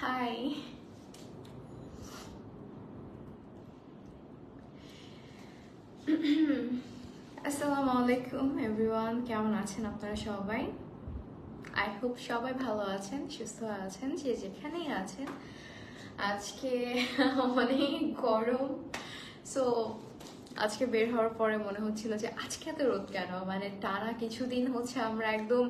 High, আসসালামু আলাইকুম everyone. কেমন আছেন আপনারা সবাই? আই হোপ সবাই ভালো আছেন, সুস্থ আছেন, যে যেখানেই আছেন। আজকে অনেক গরম, সো আজকে বের হওয়ার পরে মনে হচ্ছিল যে আজকে এত রোদ কেন, মানে টানা কিছুদিন হচ্ছে আমরা একদম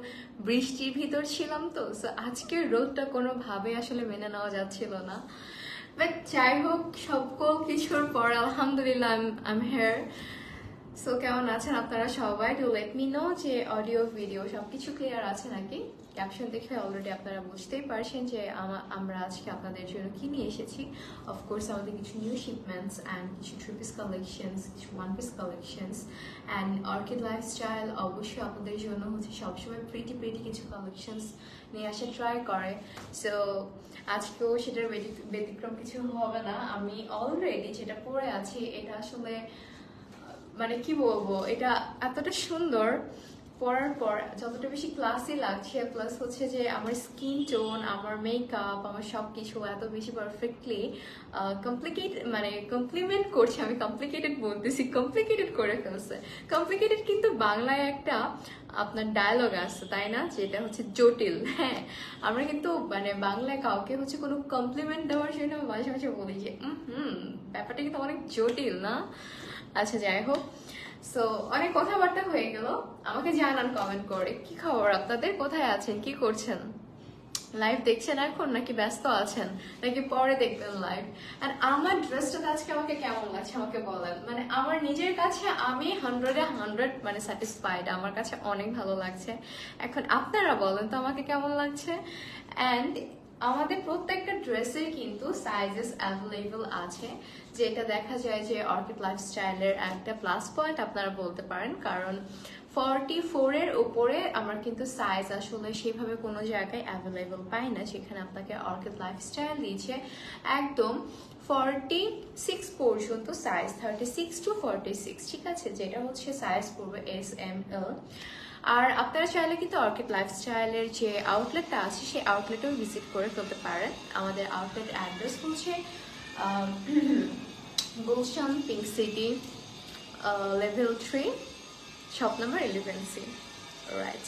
বৃষ্টির ভিতর ছিলাম, তো সো আজকের রোদটা কোনোভাবে আসলে মেনে নেওয়া যাচ্ছিল না। বাট যাই হোক, সকল কিছুর পর আলহামদুলিল্লাহ আই এম হিয়ার। সো কেমন আছেন আপনারা সবাই? ডু লেট মি নো যে অডিও ভিডিও সবকিছু ক্লিয়ার আছে নাকি। ক্যাপশন দেখে অলরেডি আপনারা বুঝতেই পারছেন যে আমরা আজকে আপনাদের জন্য কি নিয়ে এসেছি। অফকোর্স আমাদের কিছু নিউ শিপমেন্টস অ্যান্ড কিছু থ্রি পিস কালেকশনস, কিছু one piece collections and orchid lifestyle অবশ্যই আপনাদের জন্য হচ্ছে সবসময় প্রিটি কিছু কালেকশনস নিয়ে আসা ট্রাই করে। সো আজকেও সেটার ব্যতিক্রম কিছু হবে না। আমি অলরেডি যেটা পরে আছি এটা আসলে মানে কি বলবো, এটা এতটা সুন্দর, পরার পর যতটা বেশি ক্লাসি লাগছে, প্লাস হচ্ছে যে আমার স্কিন টোন, আমার মেকআপ, আমার সবকিছু এত বেশি পারফেক্টলি কমপ্লিমেন্ট করছে। আমি কমপ্লিকেটেড বলতেছি, কমপ্লিকেটেড করে ফেলছে। কমপ্লিকেটেড কিন্তু বাংলায় একটা আপনার ডায়লগ আছে তাই না, যেটা হচ্ছে জটিল। হ্যাঁ, আমরা কিন্তু বাংলায় কাউকে হচ্ছে কোনো কমপ্লিমেন্ট দেওয়ার জন্য মাঝে মাঝে বলি যে ব্যাপারটা কিন্তু অনেক জটিল না। আচ্ছা, যাই হোক, সো অনেক কথাবার্তা হয়ে গেল। আমাকে জানান কমেন্ট করে কি খবর আপনাদের, কোথায় আছেন, কি করছেন, লাইভ দেখছেন এখন নাকি ব্যস্ত আছেন, নাকি পরে দেখবেন লাইভ। আর আমার ড্রেসটা আজকে আমাকে কেমন লাগছে আমাকে বলেন। আমার নিজের কাছে আমি 100 স্যাটিসফাইড, আমার কাছে অনেক ভালো লাগছে। এখন আপনারা বলেন তো আমাকে কেমন লাগছে। অ্যান্ড আমাদের প্রত্যেকটা ড্রেসের কিন্তু সাইজেস অ্যাভেলেবল আছে, যেটা দেখা যায় যে অর্কিড লাইফস্টাইলের একটা প্লাস পয়েন্ট আপনারা বলতে পারেন। কারণ 44 এর উপরে আমার কিন্তু সাইজ আসলে সেভাবে কোনো জায়গায় অ্যাভেলেবল পাই না, সেখানে আপনাকে অর্কিড লাইফস্টাইল দিয়েছে একদম 46 পর্যন্ত সাইজ, 36 to 46, ঠিক আছে, যেটা হচ্ছে সাইজ পড়বে SML। আর আপনারা চাইলে কিন্তু অর্কিড লাইফস্টাইলের যে আউটলেটটা আছে সেই আউটলেটেও ভিজিট করে ফেলতে পারেন। আমাদের আউটলেট অ্যাড্রেস হচ্ছে Gulshan pink city, level 3, shop number 11C, right.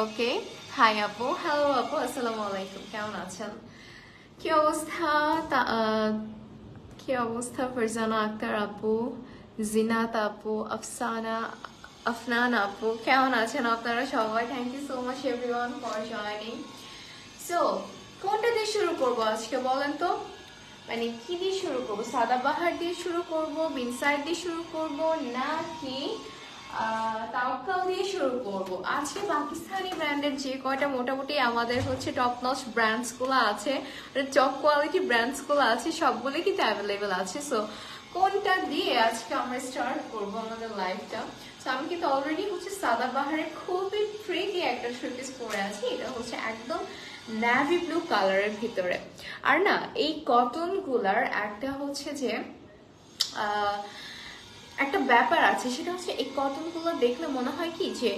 Okay, hi আপু, হ্যালো আপু, আসসালামু আলাইকুম, কেমন আছেন, কি অবস্থা? কি অবস্থা ফারজানা আক্তার আপু, জিনাত আপু, আফনান আপু, কেমন আছেন আপনারা সবাই? Thank you so much everyone for joining. So কোনটা দিয়ে শুরু করবো আজকে বলেন তো, কি দিয়ে শুরু করবো? সাদাবাহার দিয়ে শুরু করবো, বিনসাইড দিয়ে শুরু করবো, নাকি তাওয়াক্কাল দিয়ে শুরু করবো? আজকে পাকিস্তানি ব্র্যান্ডের যে কয়টা মোটামুটি আমাদের হচ্ছে টপ নচ ব্র্যান্ডস গুলো আছে, টপ কোয়ালিটি ব্র্যান্ডস গুলো আছে, সবগুলো কিন্তু অ্যাভেলেবেল আছে। সো কোনটা দিয়ে আজকে আমরা স্টার্ট করবো আমাদের লাইফটা? তো আমি কিন্তু অলরেডি হচ্ছে সাদাবাহারের খুবই প্রিটি একটা থ্রি পিস পরে আছি। এটা হচ্ছে একদম নেভি ব্লু কালারের ভিতরে। আর না, এই কটন গুলার একটা হচ্ছে যে একটা ব্যাপার আছে, সেটা হচ্ছে এই কটন গুলো দেখলে মনে হয় কি যে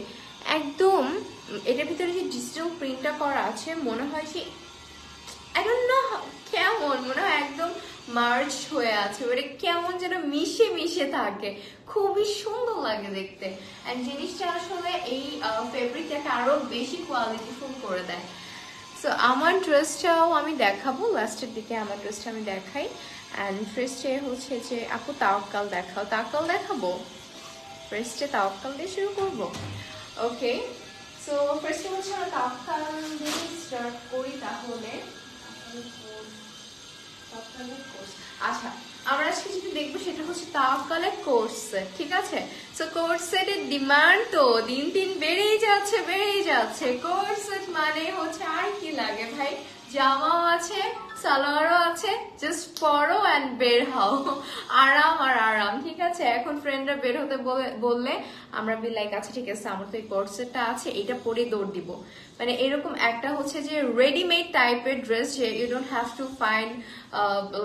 একদম এটার ভিতরে যে ডিজিটাল প্রিন্টটা করা আছে, মনে হয় যে আই ডোন্ট নো কেমন, মনে হয় একদম মার্জ হয়ে আছে, ওটা কেমন যেন মিশে মিশে থাকে, খুবই সুন্দর লাগে দেখতে। এন্ড জিনিসটা আসলে এই ফেব্রিকটাকে আরো বেশি কোয়ালিটিফুল করে দেয়। সো আমার ড্রেসটাও আমি দেখাবো লাস্টের দিকে, আমার ড্রেসটা আমি দেখাই। অ্যান্ড ফার্স্টে হচ্ছে যে আপু তাওয়াক্কাল দেখাও, তাওয়াক্কাল দেখাবো, ফার্স্টে তাওয়াক্কাল দিয়ে শুরু করবো। ওকে, সো ফার্স্টে হচ্ছে আমরা তাওয়াক্কাল দিয়ে স্টার্ট করি তাহলে। আচ্ছা, আমরা আজকে যেটা দেখবো সেটা হচ্ছে তাওয়াক্কালের কোর্স সেট, ঠিক আছে। সো কোর্স সেটের ডিমান্ড তো দিন দিন বেড়েই যাচ্ছে। কোর্স সেট মানে হচ্ছে আর কি লাগে ভাই, জামাও আছে, সালোয়ারও আছে, জাস্ট পরো অ্যান্ড বের হও, আরাম আর আরাম, ঠিক আছে। এখন ফ্রেন্ডরা বের হতে বললে আমরা বি লাইক আচ্ছা ঠিক আছে, আমার তো এই কোর্স সেটটা আছে, এটা পরে দৌড় দিব। এরকম একটা হচ্ছে যে রেডিমেড টাইপের ড্রেস, যে you don't have to find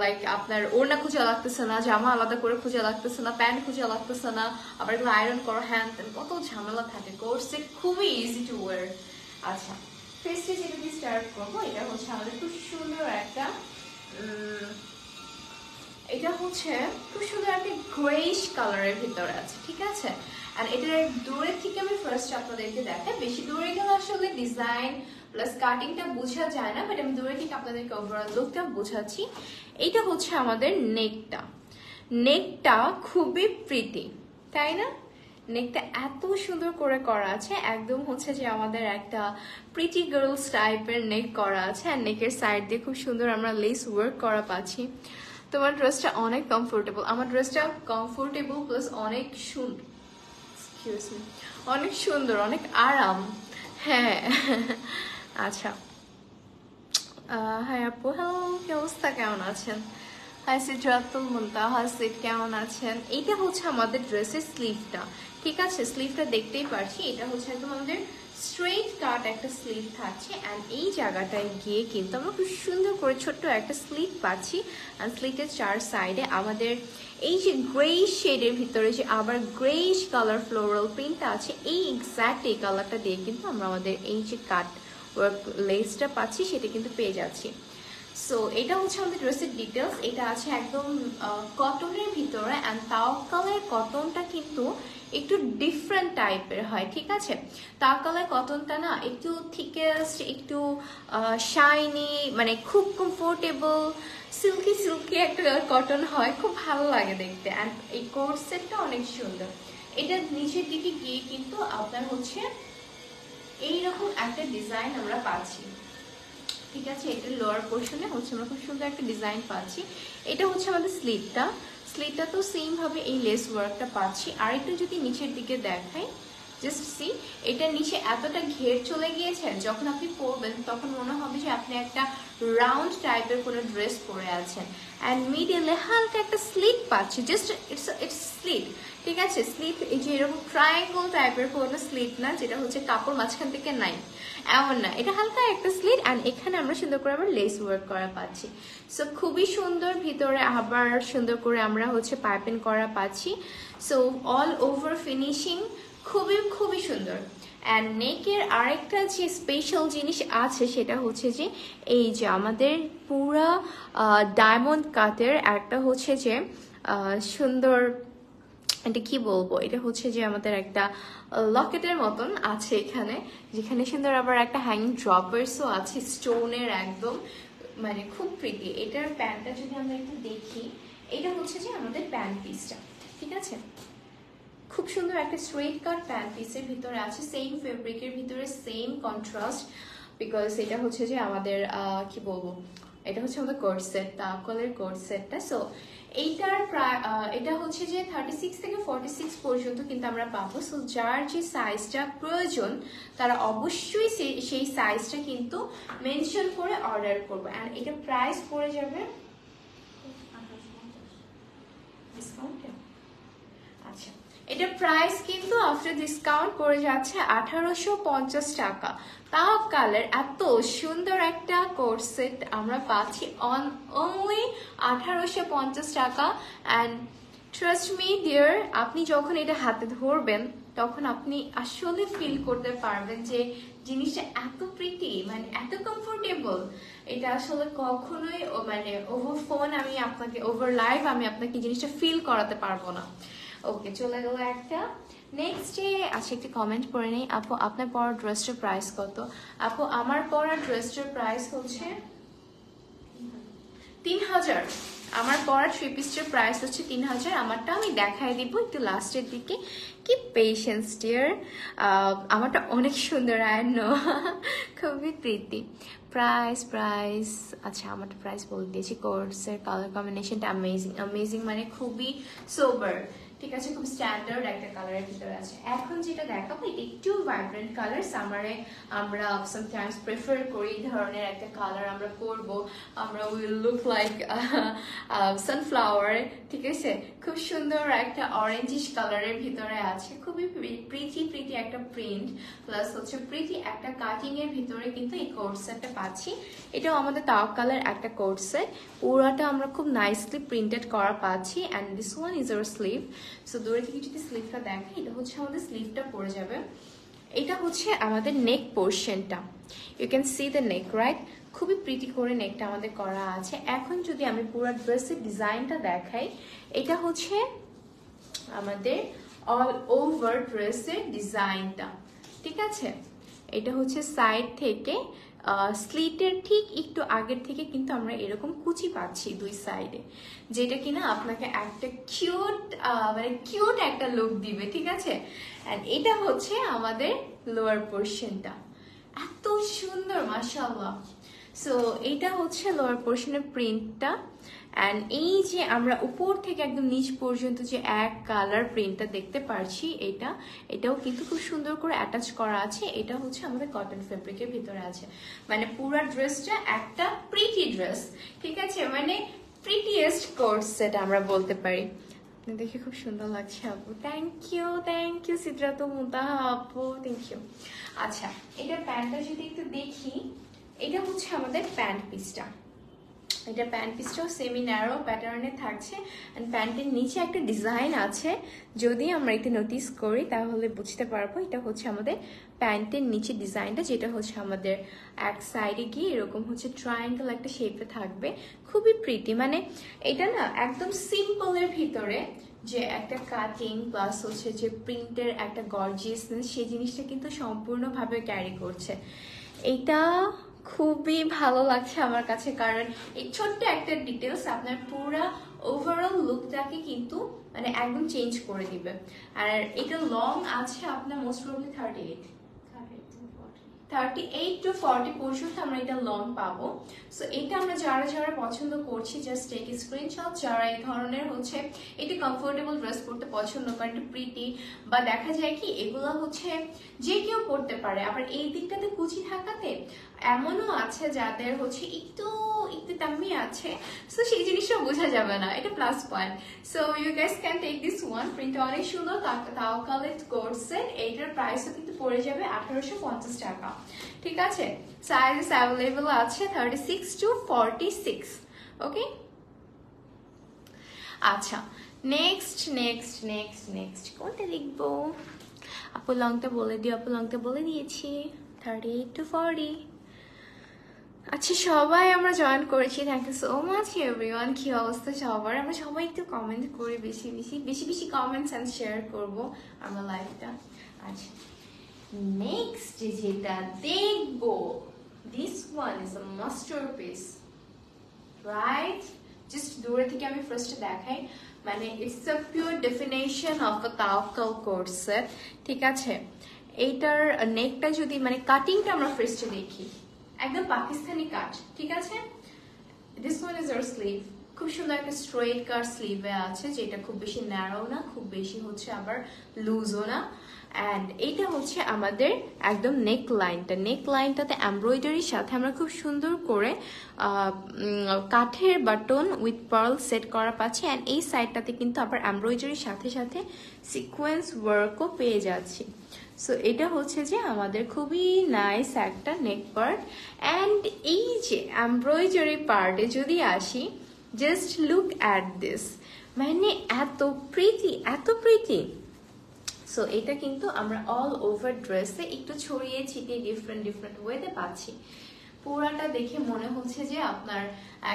like আপনার ওড়না খুঁজে লাগতেছে না, জামা আলাদা করে খুঁজে লাগতেছে না, প্যান্ট খুঁজে লাগতেছে না, আবার এগুলো আয়রন করো, হ্যান কত ঝামেলা থাকে। কোর্স সেট খুবই ইজি টু ওয়ার। আচ্ছা, ফার্স্টে যেটা দিয়ে স্টার্ট করবো, এটা হচ্ছে আমাদের খুব সুন্দর একটা এটা হচ্ছে খুব সুন্দর একটা গ্রেইশ কালারের ভিতরে আছে, ঠিক আছে। আর এটার দূরের থেকে আমি ফার্স্ট আপনাদেরকে দেখাই, বেশি দূরে গেলে আসলে ডিজাইন প্লাস কাটিংটা বোঝা যায় না, বাট আমি দূরে থেকে আপনাদেরকে ওভারঅল লুকটা বোঝাচ্ছি। এইটা হচ্ছে আমাদের নেকটা। নেকটা খুবই প্রিটি, তাই না? নেকটা এত সুন্দর করে করা আছে, একদম হচ্ছে যে আমাদের একটা প্রিটি গার্লস টাইপের নেক করা আছে। আর নেকের সাইড দিয়ে খুব সুন্দর আমরা লেস ওয়ার্ক করা পাচ্ছি। তোমার ড্রেসটা অনেক কমফোর্টেবল, আমার ড্রেসটা কমফোর্টেবল প্লাস অনেক সুন্দর, অনেক সুন্দর, অনেক আরাম। হ্যাঁ আচ্ছা, হ্যাঁ আপু, হ্যালো, কি অবস্থা, কেমন আছেন? হাই সিদ্রাতুল মুনতাহা, সিট কেমন আছেন? এইটা হচ্ছে আমাদের ড্রেসের স্লিভটা, ঠিক আছে। স্লিভটা দেখতেই পাচ্ছি, এটা হচ্ছে একদম আমাদের স্ট্রেট কাট একটা স্লিভ থাকছে। অ্যান্ড এই জায়গাটায় গিয়ে কিন্তু আমরা খুব সুন্দর করে ছোট্ট একটা স্লিভ পাচ্ছি। অ্যান্ড স্লিভের চার সাইডে আমাদের এই যে গ্রেইশ শেডের ভিতরে যে আবার গ্রেইশ কালার ফ্লোরাল প্রিন্টটা আছে, এই এক্স্যাক্ট এই কালারটা দিয়ে কিন্তু আমরা আমাদের এই যে কাট ওয়ার্ক লেসটা পাচ্ছি সেটা কিন্তু পেয়ে যাচ্ছি। সো এটা হচ্ছে আমাদের ড্রেসের ডিটেলস। এটা আছে একদম কটনের ভিতরে, অ্যান্ড তাওয়াক্কালের কটনটা কিন্তু একটু ডিফারেন্ট টাইপের হয়, ঠিক আছে। তাওয়াক্কালের কটনটা না একটু থিকেস্ট, একটু শাইনি, মানে খুব কমফোর্টেবল, সিল্কি সিল্কি একটা কটন হয়, খুব ভালো লাগে দেখতে। অ্যান্ড এই কোট সেটটা অনেক সুন্দর। এটা নিচের দিকে গিয়ে কিন্তু আপনার হচ্ছে এইরকম একটা ডিজাইন আমরা পাচ্ছি, ঠিক আছে। এটা লোয়ার পোর্শনে হচ্ছে আমরা খুব সুন্দর একটা ডিজাইন পাচ্ছি। এটা হচ্ছে আমাদের স্লিভটা। স্লিভটা তো সেম ভাবে এই লেস ওয়ার্কটা পাচ্ছি। আর একটু যদি নিচের দিকে দেখাই, জাস্ট সি, এটা নিচে এতটা ঘের চলে গিয়েছে, যখন আপনি পরবেন তখন মনে হবে যে আপনি একটা রাউন্ড টাইপের কোনো ড্রেস পরে আছেন। অ্যান্ড মিডিলে হালকা একটা স্লিট পাচ্ছি, জাস্ট ইটস স্লিট, ঠিক আছে। স্লিট এই যে এরকম ট্রায়াঙ্গল টাইপের কোনো স্লিট না, যেটা হচ্ছে কাপড় মাঝখান থেকে নাই, এমন না। এটা হালকা একটা স্লিট, অ্যান্ড এখানে আমরা সুন্দর করে আবার লেস ওয়ার্ক করা পাচ্ছি। সো খুবই সুন্দর, ভিতরে আবার সুন্দর করে আমরা হচ্ছে পাইপিং করা পাচ্ছি। সো অল ওভার ফিনিশিং খুবই খুবই সুন্দর। অ্যান্ড নেকের আরেকটা যে স্পেশাল জিনিস আছে সেটা হচ্ছে যে এই যে আমাদের পুরা ডায়মন্ড কাটের একটা হচ্ছে যে সুন্দর, এটা কি বলবো, এটা হচ্ছে যে আমাদের একটা লকেটের মতন আছে এখানে, যেখানে সুন্দর আবার একটা হ্যাঙ্গিং ড্রপার্সও আছে স্টোনের একদম, মানে খুব প্রিটি। এটার প্যান্টটা যদি আমরা একটু দেখি, এটা হচ্ছে যে আমাদের প্যান্ট পিসটা, ঠিক আছে। খুব সুন্দর একটা স্ট্রেট কাট প্যান্ট পিসের ভিতরে আছে, সেম ফেব্রিকের ভিতরে সেম কন্ট্রাস্ট, বিকজ এটা হচ্ছে যে আমাদের কি বলবো, এটা হচ্ছে আমাদের কোট সেট, তাওয়াক্কালের কোট সেটটা। সো এইটার প্রায় এটা হচ্ছে যে 36 থেকে 46 পর্যন্ত কিন্তু আমরা পাবো। সো যার যে সাইজটা প্রয়োজন তারা অবশ্যই সেই সাইজটা কিন্তু মেনশন করে অর্ডার করবো। অ্যান্ড এটা প্রাইস পড়ে যাবে ডিসকাউন্টে, আচ্ছা, এটা প্রাইস কিন্তু আফটার ডিসকাউন্ট পড়ে যাচ্ছে 1850 টাকা। তাওয়াক্কালের এত সুন্দর একটা কোট সেট আমরা পাচ্ছি অন অনলি 1850 টাকা। অ্যান্ড ট্রাস্ট মি ডিয়ার, আপনি যখন এটা হাতে ধরবেন তখন আপনি আসলে ফিল করতে পারবেন যে জিনিসটা এত প্রিটি, মানে এত কমফোর্টেবল। এটা আসলে কখনোই মানে ওভার ফোন আমি আপনাকে, ওভার লাইভ আমি আপনাকে জিনিসটা ফিল করাতে পারবো না। ওকে, চলে গেল একটা। নেক্সট ডে আচ্ছা, একটি কমেন্ট করে নেই। আপু আপনার পরা ড্রেসটার প্রাইস কত? আপু আমার পরা ড্রেসটার প্রাইস হচ্ছে 3000। আমার পরা থ্রি পিসটার প্রাইস হচ্ছে 3000। আমারটা আমি দেখাই দিব একটু লাস্টের দিকে। কি পেশেন্স ডিয়ার, আমারটা অনেক সুন্দর, আই নো, খুবই প্রীতি। প্রাইস আচ্ছা, আমারটা প্রাইস বলে দিয়েছি। কোর্সের কালার কম্বিনেশনটা অ্যামেজিং, মানে খুবই সোবার, ঠিক আছে, খুব স্ট্যান্ডার্ড একটা কালারের ভিতরে আছে। এখন যেটা দেখাবো এটা একটু ভাইব্রেন্ট কালার। সামারে আমরা সামটাইমস প্রেফার করি এই ধরনের একটা কালার আমরা করব, আমরা উইল লুক লাইক সানফ্লাওয়ার, ঠিক আছে। খুব সুন্দর একটা অরেঞ্জিশ কালারের ভিতরে আছে, খুবই প্রিটি একটা প্রিন্ট প্লাস হচ্ছে প্রিটি একটা কাটিং এর ভিতরে কিন্তু এই কোট সেটটা পাচ্ছি। এটাও আমাদের তাওয়াক্কালের একটা কোট সেট, পুরাটা আমরা খুব নাইসলি প্রিন্টেড করা পাচ্ছি। And this one is our sleeve. So দূরে থেকে যদি স্লিভটা দেখেন, এটা হচ্ছে আমাদের স্লিভটা পড়ে যাবে। এটা হচ্ছে আমাদের নেক পোর্শনটা, you can see the neck, right? খুবই প্রিটি করে নেকটা আমাদের করা আছে। এখন যদি আমি পুরো ড্রেসের ডিজাইনটা দেখাই, এটা হচ্ছে আমাদের অল ওভার ড্রেসের ডিজাইনটা, ঠিক আছে? এটা হচ্ছে সাইড থেকে স্লিটের ঠিক একটু আগের থেকে কিন্তু আমরা এরকম কুচি পাচ্ছি দুই সাইডে, যেটা কিনা আপনাকে একটা কিউট একটা লুক দিবে, ঠিক আছে? এন্ড এটা হচ্ছে আমাদের লোয়ার পোর্শনটা, এত সুন্দর মাশাআল্লাহ। সো এটা হচ্ছে লোয়ার পোর্শনের প্রিন্টটা। অ্যান্ড এই যে আমরা উপর থেকে একদম নিচ পর্যন্ত যে এক কালার প্রিন্টটা দেখতে পারছি, এটাও কিন্তু খুব সুন্দর করে অ্যাটাচ করা আছে। এটা হচ্ছে আমাদের কটন ফেব্রিকের ভিতরে আছে, মানে পুরো ড্রেসটা একটা প্রিটি ড্রেস, ঠিক আছে? মানে প্রিটিয়েস্ট কোট সেট আমরা বলতে পারি। দেখে খুব সুন্দর লাগছে আপু, থ্যাংক ইউ সিদ্রাত মুতাহা আপু, থ্যাংক ইউ। আচ্ছা, এটার প্যান্টটা যদি একটু দেখি, এটা হচ্ছে আমাদের প্যান্ট পিসটা। এটা প্যান্ট পিসটাও সেমি ন্যারো প্যাটার্নে থাকছে, অ্যান্ড প্যান্টের নিচে একটা ডিজাইন আছে। যদি আমরা এটা নোটিস করি তাহলে বুঝতে পারবো এটা হচ্ছে আমাদের প্যান্টের নিচে ডিজাইনটা, যেটা হচ্ছে আমাদের এক সাইডে গিয়ে এরকম হচ্ছে ট্রায়াঙ্গেল একটা শেপে থাকবে, খুবই প্রিটি। মানে এটা না একদম সিম্পলের ভিতরে যে একটা কাটিং প্লাস হচ্ছে যে প্রিন্টের একটা গর্জিয়াসনেস, সেই জিনিসটা কিন্তু সম্পূর্ণভাবে ক্যারি করছে। এটা খুবই ভালো লাগছে আমার কাছে, কারণ এই ছোট্ট একটা ডিটেলস আপনার পুরো ওভারঅল লুকটাকে কিন্তু মানে একদম চেঞ্জ করে দিবে। আর এটা লং আছে আপনার মোস্ট প্রবলি 38 to 40 পর্যন্ত আমরা এটা লং পাবো। সো এটা আমরা যারা পছন্দ করছি, জাস্ট টেক স্ক্রিনশট। যারা এই ধরনের হচ্ছে এটা কমফোর্টেবল ড্রেস পরতে পছন্দ করেন, একটু প্রিটি, বা দেখা যায় কি এগুলো হচ্ছে যে কেউ পরতে পারে, আবার এই দিকটাতে কুচি থাকাতে এমনও আছে যাদের হচ্ছে একটু দামি আছে, সো সেই জিনিসটা বোঝা যাবে না, এটা plus point. So you guys can take this one, print অনেক সুন্দর, তাওকালেট কোট সেট। এইটার প্রাইসও কিন্তু পড়ে যাবে 1850 টাকা, ঠিক আছে? সাইজ অ্যাভেলেবল আছে 36 to 46, ওকে? আচ্ছা, নেক্সট কোনটা লিখবো? আপু লংটা বলে দিও, আপু লংটা বলে দিয়েছি 38 to 40। আচ্ছা, সবাই আমরা জয়েন করেছি, thank you so much everyone. কি অবস্থা সবার? আমরা সবাই একটু কমেন্ট করি, বেশি কমেন্টস এন্ড শেয়ার করবো আমরা লাইভটা। আচ্ছা, নেক্সট যেটা দেখবো, this one is a masterpiece, right? Just দূরে থেকে আমি ফার্স্টে দেখাই, মানে it's a pure definition of a Tawakkal coat set, ঠিক আছে? এইটার নেকটা যদি মানে কাটিংটা আমরা ফার্স্টে দেখি, একদম পাকিস্তানি কাট, ঠিক আছে? This one is our sleeve, খুব সুন্দর একটা স্ট্রেট কাট স্লিভে আছে, যেটা খুব বেশি ন্যারো না, খুব বেশি হচ্ছে আবার লুজও না। অ্যান্ড এইটা হচ্ছে আমাদের একদম নেক লাইনটাতে এমব্রয়ডারির সাথে আমরা খুব সুন্দর করে কাঠের বাটন উইথ পার্ল সেট করা পাচ্ছি। অ্যান্ড এই সাইডটাতে কিন্তু আবার এমব্রয়ডারির সাথে সাথে সিকোয়েন্স ওয়ার্কও পেয়ে যাচ্ছি। সো এটা হচ্ছে যে আমাদের খুবই নাইস একটা নেক পার্ট। অ্যান্ড এই যে এমব্রয়ডারি পার্টে যদি আসি, জাস্ট লুক অ্যাট দিস, মানে এত প্রিটি। সো এটা কিন্তু আমরা অল ওভার ড্রেসে একটু ছড়িয়ে ছিটিয়ে ডিফারেন্ট ওয়েতে পাচ্ছি। পুরাটা দেখে মনে হচ্ছে যে আপনার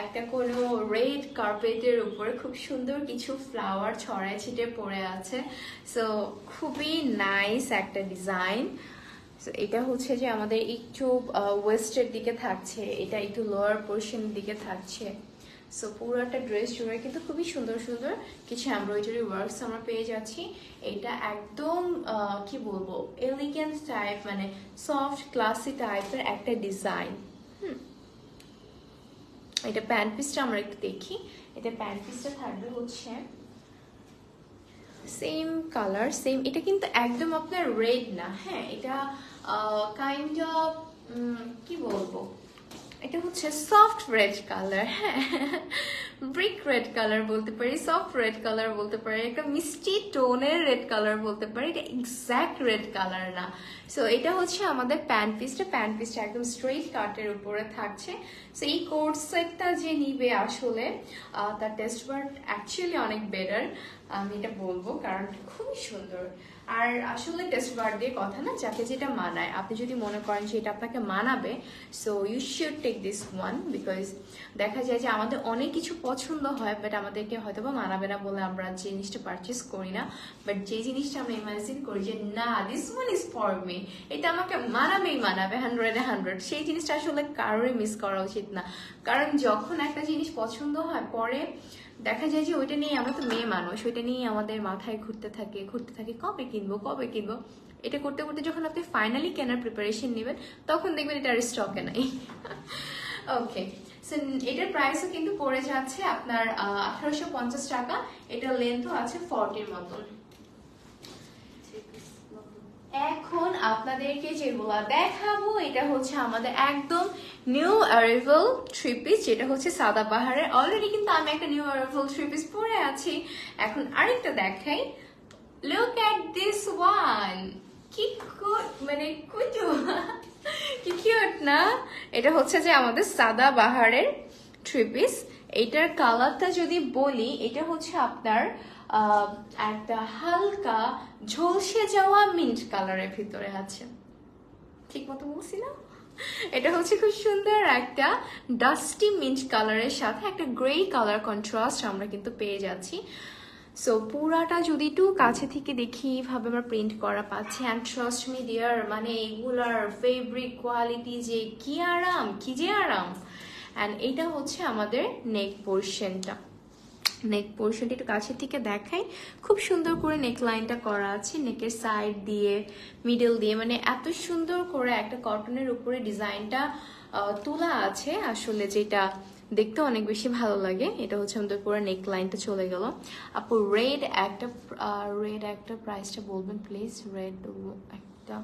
একটা কোনো রেড কার্পেটের উপরে খুব সুন্দর কিছু ফ্লাওয়ার ছড়ায় ছিটিয়ে পড়ে আছে। সো খুবই নাইস একটা ডিজাইন। সো এটা হচ্ছে যে আমাদের একটু ওয়েস্টের দিকে থাকছে, এটা একটু লোয়ার পোর্শনের দিকে থাকছে। সো পুরোটা ড্রেস জুড়ে কিন্তু খুবই সুন্দর কিছু এমব্রয়ডারি ওয়ার্কস আমরা পেয়ে যাচ্ছি। এটা একদম কি বলবো, এলিগেন্ট টাইপ, মানে সফট ক্লাসি টাইপের একটা ডিজাইন। এটা প্যান্ট পিসটা আমরা একটু দেখি। এটা প্যান্ট পিসটা থাকবে হচ্ছে সেম কালার, সেম। এটা কিন্তু একদম আপনার রেড না, হ্যাঁ, এটা কাইন্ড অফ কি বলবো, এটা হচ্ছে সফট রেড কালার, হ্যাঁ, ব্রিক রেড কালার বলতে পারি, সফট রেড কালার বলতে পারি, একটা মিষ্টি টোনের রেড কালার বলতে পারি, এটা এক্স্যাক্ট রেড কালার না। সো এটা হচ্ছে আমাদের প্যান্ট পিসটা একদম স্ট্রেট কাটের উপরে থাকছে। সো এই কোট সেটটা যে নিবে আসলে তার টেস্ট বার্ড অ্যাকচুয়ালি অনেক বেটার, আমি এটা বলবো, কারণ খুবই সুন্দর। আর আসলে টেস্ট বার দিয়ে কথা না, যাকে যেটা মানায়। আপনি যদি মনে করেন যে এটা আপনাকে মানাবে, so you should take this one, because দেখা যায় যে আমাদের অনেক কিছু পছন্দ হয়, বাট আমাদেরকে হয়তো বা মানাবে না বলে আমরা জিনিসটা পারচেস করি না। বাট যে জিনিসটা আমরা ইমাজিন করি যে না, this one is for me, এটা আমাকে মানাবেই মানাবে 100-100, সেই জিনিসটা আসলে কারোরই মিস করা উচিত না। কারণ যখন একটা জিনিস পছন্দ হয়, পরে দেখা যায় যে ওইটা নিয়ে, আমরা তো মেয়ে মানুষ, ওইটা নিয়ে আমাদের মাথায় ঘুরতে থাকে কবে কিনবো। এটা করতে করতে যখন আপনি ফাইনালি কেনার প্রিপারেশন নেবেন, তখন দেখবেন এটা আর স্টকে নাই। ওকে, সো এটার প্রাইসও কিন্তু পড়ে যাচ্ছে আপনার 1850 টাকা। এটার লেন্থও আছে 40 মতন। এখন আপনাদেরকে যেগুলা দেখাবো, এটা হচ্ছে আমাদের একদম নিউ অ্যারাইভাল থ্রি পিস, যেটা হচ্ছে সাদাবাহারের। অলরেডি কিন্তু আমি একটা নিউ অ্যারাইভাল থ্রি পিস পরে আছি। এখন আরেকটা দেখাই, লুক এট দিস ওয়ান, কি মানে কি কিউট না? এটা হচ্ছে যে আমাদের সাদাবাহারের থ্রি পিস। এইটার কালারটা যদি বলি, এটা হচ্ছে আপনার একটা হালকা ঝলসে যাওয়া মিন্ট কালারের ভিতরে আছে, ঠিক মতো বলছি না? এটা হচ্ছে খুব সুন্দর একটা ডাস্টি মিন্ট কালারের সাথে একটা গ্রে কালার কন্ট্রাস্ট আমরা কিন্তু পেয়ে যাচ্ছি। সো পুরাটা যদি একটু কাছে থেকে দেখি, এইভাবে আমরা প্রিন্ট করা পাচ্ছি। অ্যান্ড ট্রাস্ট মি ডিয়ার, মানে এগুলার ফেব্রিক কোয়ালিটি যে কি যে আরাম। অ্যান্ড এইটা হচ্ছে আমাদের নেক পোর্শনটা। নেক পোর্শনটা একটু কাছের থেকে দেখাই, খুব সুন্দর করে নেক লাইনটা করা আছে, নেকের সাইড দিয়ে মিডল দিয়ে, মানে এত সুন্দর করে একটা কটনের উপরে ডিজাইনটা তোলা আছে আসলে, যেটা দেখতে অনেক বেশি ভালো লাগে। এটা হচ্ছে আমাদের পুরো নেক লাইনটা চলে গেল। আপু রেড একটা প্রাইসটা বলবেন প্লিজ। রেড একটা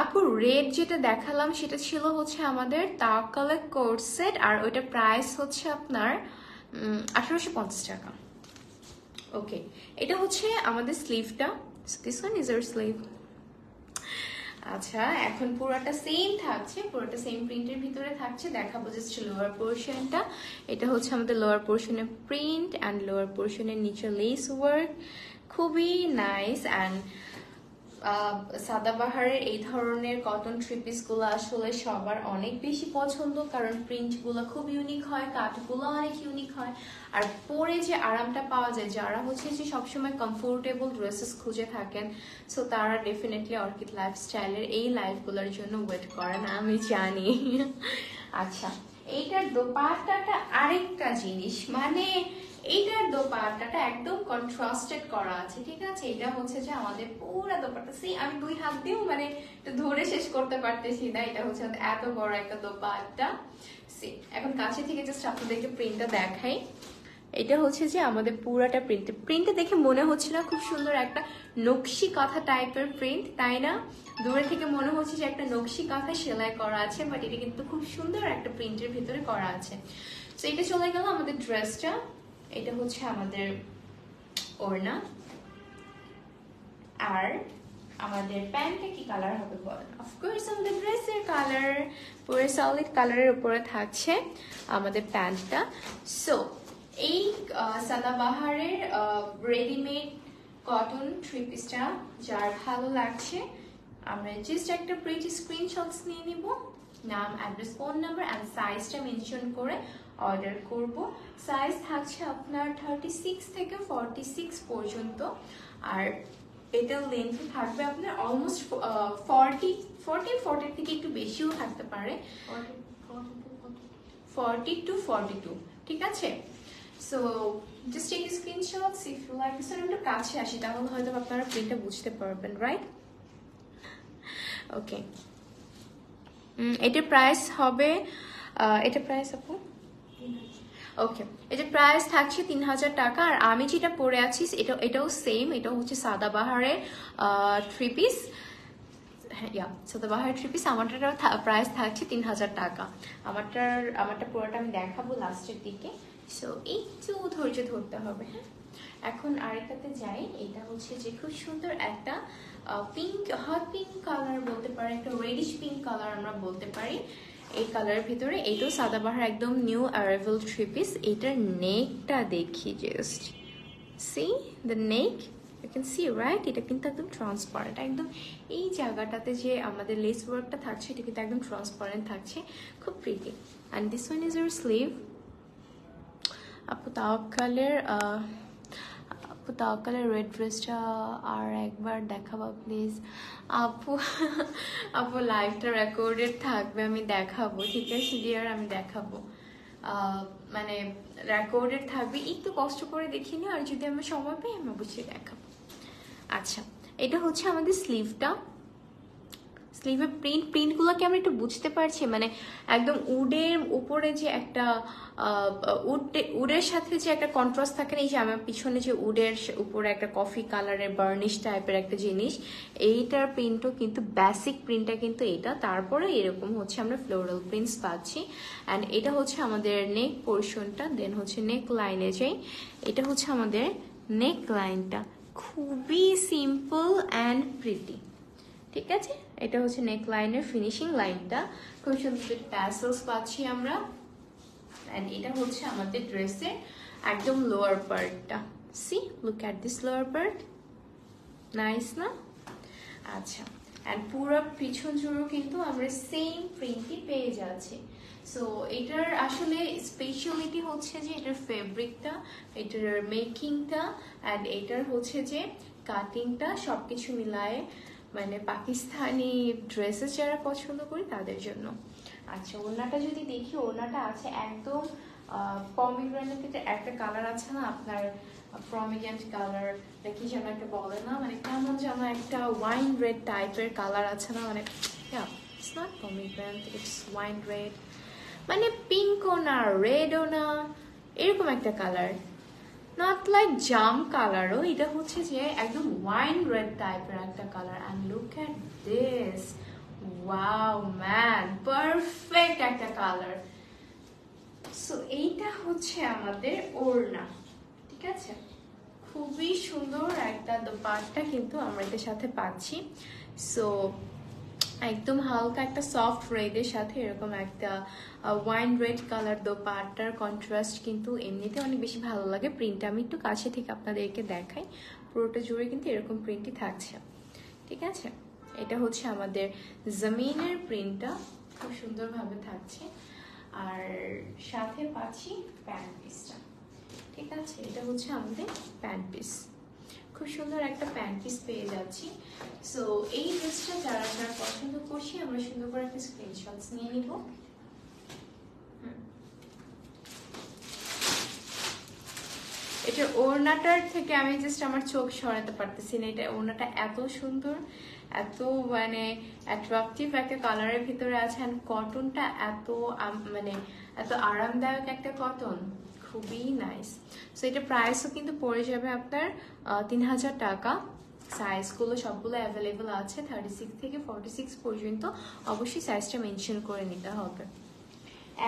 আপু রেড যেটা দেখালাম সেটা ছিল হচ্ছে আমাদের তাকালে কোট সেট, আর ওইটা প্রাইস হচ্ছে আপনার 1850 টাকা। ওকে, এটা হচ্ছে আমাদের স্লিভটা। This one is our sleeve. আচ্ছা, এখন পুরোটা সেম থাকছে, পুরোটা সেম প্রিন্টের ভিতরে থাকছে। দেখাবো জাস্ট লোয়ার পোর্শনটা। এটা হচ্ছে আমাদের লোয়ার পোর্শনের প্রিন্ট অ্যান্ড লোয়ার পোর্শনের নিচে লেস ওয়ার্ক, খুবই নাইস। অ্যান্ড সাদাবাহারের এই ধরনের কটন থ্রি পিসগুলো আসলে সবার অনেক বেশি পছন্দ, কারণ প্রিন্টগুলো খুব ইউনিক হয়, কাটগুলো অনেক ইউনিক হয়, আর পরে যে আরামটা পাওয়া যায়, যারা হচ্ছে যে সবসময় কমফোর্টেবল ড্রেসেস খুঁজে থাকেন, সো তারা ডেফিনেটলি অর্কিড লাইফস্টাইলের এই লাইফগুলোর জন্য ওয়েট করেন, আমি জানি। আচ্ছা, এইটার দোপাট্টাটা আরেকটা জিনিস, মানে এইটার দোপাট্টাটা একদম কন্ট্রাস্টেড করা আছে, ঠিক আছে? এটা হচ্ছে যে আমাদের পুরো দোপাট্টা, সেই আমি দুই হাত দিয়েও মানে ধরে শেষ করতে পারতেছি না। এটা হচ্ছে এত বড় একটা দোপাট্টা। সে এখন কাছে থেকে জাস্ট আপনাদেরকে প্রিন্টটা দেখাই। এটা হচ্ছে যে আমাদের পুরাটা প্রিন্টে দেখে মনে হচ্ছে না খুব সুন্দর একটা নকশি কাঁথা টাইপের প্রিন্ট, তাই না? দূরে থেকে মনে হচ্ছে যে একটা নকশি কাঁথা সেলাই করা আছে, বাট এটা কিন্তু খুব সুন্দর একটা প্রিন্টের ভিতরে করা আছে। তো এটা চলে গেল আমাদের ড্রেসটা। এটা হচ্ছে আমাদের ওড়না, আর আমাদের প্যান্টটা কি কালার হবে বলেন? অফকোর্স আমাদের ড্রেসের কালার, পুরো সলিড কালারের উপরে থাকছে আমাদের প্যান্টটা। সো এই সাদাবাহারের রেডিমেড কটন থ্রি পিসটা যার ভালো লাগছে, আমরা জাস্ট একটা প্রিটি স্ক্রিনশটস নিয়ে নিব, নাম, অ্যাড্রেস, ফোন নাম্বার অ্যান্ড সাইজটা মেনশন করে অর্ডার করব। সাইজ থাকছে আপনার 36 থেকে 46 পর্যন্ত, আর এটার লেন্থ থাকবে আপনার অলমোস্ট 40 থেকে একটু বেশিও থাকতে পারে, 40 to 42, ঠিক আছে? So just take screenshots if you like this. আমি একটু কাছে আসি, তাহলে হয়তো আপনারা প্রিন্টটা বুঝতে পারবেন, রাইট? ওকে, এটার প্রাইস হবে, এটা প্রাইস আপু, ওকে, এটার প্রাইস থাকছে 3000 টাকা। আর আমি যেটা পরে আছি এটাও সেম, এটাও হচ্ছে সাদাবাহারের থ্রি পিস। হ্যাঁ, সাদাবাহারের থ্রি পিস। আমারটার প্রাইস থাকছে 3000 টাকা। আমারটা পুরোটা আমি দেখাবো লাস্টের দিকে, সো একটু ধৈর্য ধরতে হবে। হ্যাঁ, এখন আরেকটাতে যাই। এটা হচ্ছে যে খুব সুন্দর একটা পিঙ্ক, হট পিঙ্ক কালার বলতে পারি, একটা রেডিশ পিঙ্ক কালার আমরা বলতে পারি। এই কালারের ভিতরে এইটাও সাদাবাহার একদম নিউ অ্যারাইভাল থ্রি পিস। এটার নেকটা দেখি, just see the neck, you can see right, এটা কিন্তু একদম ট্রান্সপারেন্ট, একদম এই জায়গাটাতে যে আমাদের লেস ওয়ার্কটা থাকছে এটা কিন্তু একদম ট্রান্সপারেন্ট থাকছে, খুব pretty. And this one is your sleeve. আপু তাওয়াক্কালের রেড ড্রেসটা আর একবার দেখাবা প্লিজ। আপু আপু লাইভটা রেকর্ডেড থাকবে, আমি দেখাবো, ঠিক আছে ডিয়ার, আমি দেখাবো, মানে রেকর্ডেড থাকবে, একটু কষ্ট করে দেখিনি, আর যদি আমি সময় পাই আমি অবশ্যই দেখাবো। আচ্ছা, এটা হচ্ছে আমাদের স্লিভটা। স্লিভের প্রিন্টগুলোকে আমরা একটু বুঝতে পারছি, মানে একদম উডের উপরে যে একটা উডের সাথে যে একটা কন্ট্রাস্ট থাকে না, এই যে আমার পিছনে যে উডের উপরে একটা কফি কালারের বার্নিশ টাইপের একটা জিনিস, এইটার প্রিন্টও কিন্তু বেসিক প্রিন্টটা কিন্তু এটা, তারপরে এরকম হচ্ছে আমরা ফ্লোরাল প্রিন্টস পাচ্ছি। অ্যান্ড এটা হচ্ছে আমাদের নেক পোর্শনটা, দেন হচ্ছে নেক লাইনে যাই, এটা হচ্ছে আমাদের নেক লাইনটা, খুবই সিম্পল অ্যান্ড প্রিটি, ঠিক আছে। এটা হচ্ছে নেক লাইনের ফিনিশিং লাইনটা, খুব সুন্দর ট্যাসেলস পাচ্ছি আমরা। অ্যান্ড এটা হচ্ছে আমাদের ড্রেসের একদম লোয়ার পার্টটা, see look at this lower part, nice না? আচ্ছা, অ্যান্ড পুরো পিছন জুড়েও কিন্তু আমরা সেম প্রিন্টই পেয়ে যাচ্ছি। সো এটার আসলে স্পেশালিটি হচ্ছে যে এটার ফেব্রিকটা, এটার মেকিংটা, অ্যান্ড এটার হচ্ছে যে কাটিংটা, সবকিছু মিলায়ে মানে পাকিস্তানি ড্রেসেস যারা পছন্দ করি তাদের জন্য। আচ্ছা, ওড়নাটা যদি দেখি, ওড়নাটা আছে একদম পমিগ্রেনেটের একটা কালার আছে না আপনার, প্রমিনেন্ট কালার, কি যেন একটা বলে না, মানে কেমন যেন একটা ওয়াইন রেড টাইপের কালার আছে না, মানে it's not pomegranate, it's wine red, মানে পিঙ্কও না রেডও না, এরকম একটা কালার, নট লাইক জাম কালারও, এটা হচ্ছে যে একদম ওয়াইন রেড টাইপের একটা colour. And look at this, wow man, perfect একটা কালার। সো এইটা হচ্ছে আমাদের ওড়না, ঠিক আছে, খুবই সুন্দর একটা দোপাট্টা কিন্তু আমরা এটার সাথে পাচ্ছি। সো একদম হালকা একটা সফট রেডের সাথে এরকম একটা ওয়াইন রেড কালার দোপাট্টার কন্ট্রাস্ট কিন্তু এমনিতে অনেক বেশি ভালো লাগে। প্রিন্টটা আমি একটু কাছে থেকে আপনাদেরকে দেখাই, পুরোটা জুড়ে কিন্তু এরকম প্রিন্টই থাকছে, ঠিক আছে। এটা হচ্ছে আমাদের জমিনের প্রিন্টটা, খুব সুন্দরভাবে থাকছে, আর সাথে পাচ্ছি প্যান্ট পিসটা, ঠিক আছে। এটা হচ্ছে আমাদের প্যান্ট পিস, খুব সুন্দর একটা প্যান্ট পিস পেয়ে যাচ্ছি। সো এই ড্রেসটা যারা যারা পছন্দ করছি, আমরা সুন্দর করে একটা স্ক্রিনশটস নিয়ে নিব। এটা ওড়নাটার থেকে আমি জাস্ট আমার চোখ সরাতে পারতেছি না, এটা ওড়নাটা এত সুন্দর, এত মানে অ্যাট্রাকটিভ একটা কালারের ভিতরে আছে, অ্যান্ড কটনটা এত মানে এত আরামদায়ক একটা কটন, খুবই নাইস। সো এটা প্রাইসও কিন্তু পড়ে যাবে আপনার 3000 টাকা। সাইজগুলো সবগুলো অ্যাভেলেবেল আছে 36 থেকে 46 পর্যন্ত, অবশ্যই সাইজটা মেনশন করে নিতে হবে।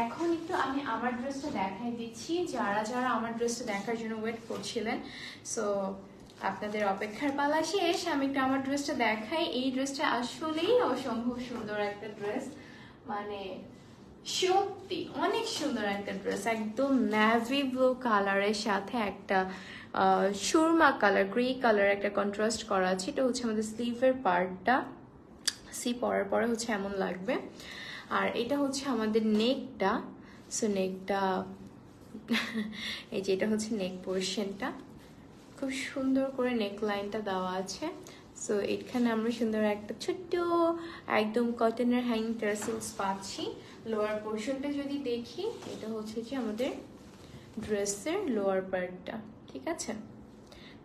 এখন একটু আমি আমার ড্রেসটা দেখাই দিচ্ছি, যারা যারা আমার ড্রেসটা দেখার জন্য ওয়েট করছিলেন, সো আপনাদের অপেক্ষার পালা শেষ, আমি একটু আমার ড্রেসটা দেখাই। এই ড্রেসটা আসলেই অসম্ভব সুন্দর একটা ড্রেস, মানে সত্যি অনেক সুন্দর একটা ড্রেস, একদম ন্যাভি ব্লু কালারের সাথে একটা সুরমা কালার, গ্রে কালার একটা কন্ট্রাস্ট করা আছে। এটা হচ্ছে আমাদের স্লিভের পার্টটা, সি পরার পরে হচ্ছে এমন লাগবে। আর এটা হচ্ছে আমাদের নেকটা, সো নেকটা এই যে এটা হচ্ছে নেক পোর্শনটা, খুব সুন্দর করে নেক লাইনটা দেওয়া আছে। সো এখানে আমরা সুন্দর একটা ছোট্ট একদম কটনের হ্যাঙ্গিং টার্সেলস পাচ্ছি। লোয়ার পোর্শনটা যদি দেখি, এটা হচ্ছে যে আমাদের ড্রেসের লোয়ার পার্টটা, ঠিক আছে,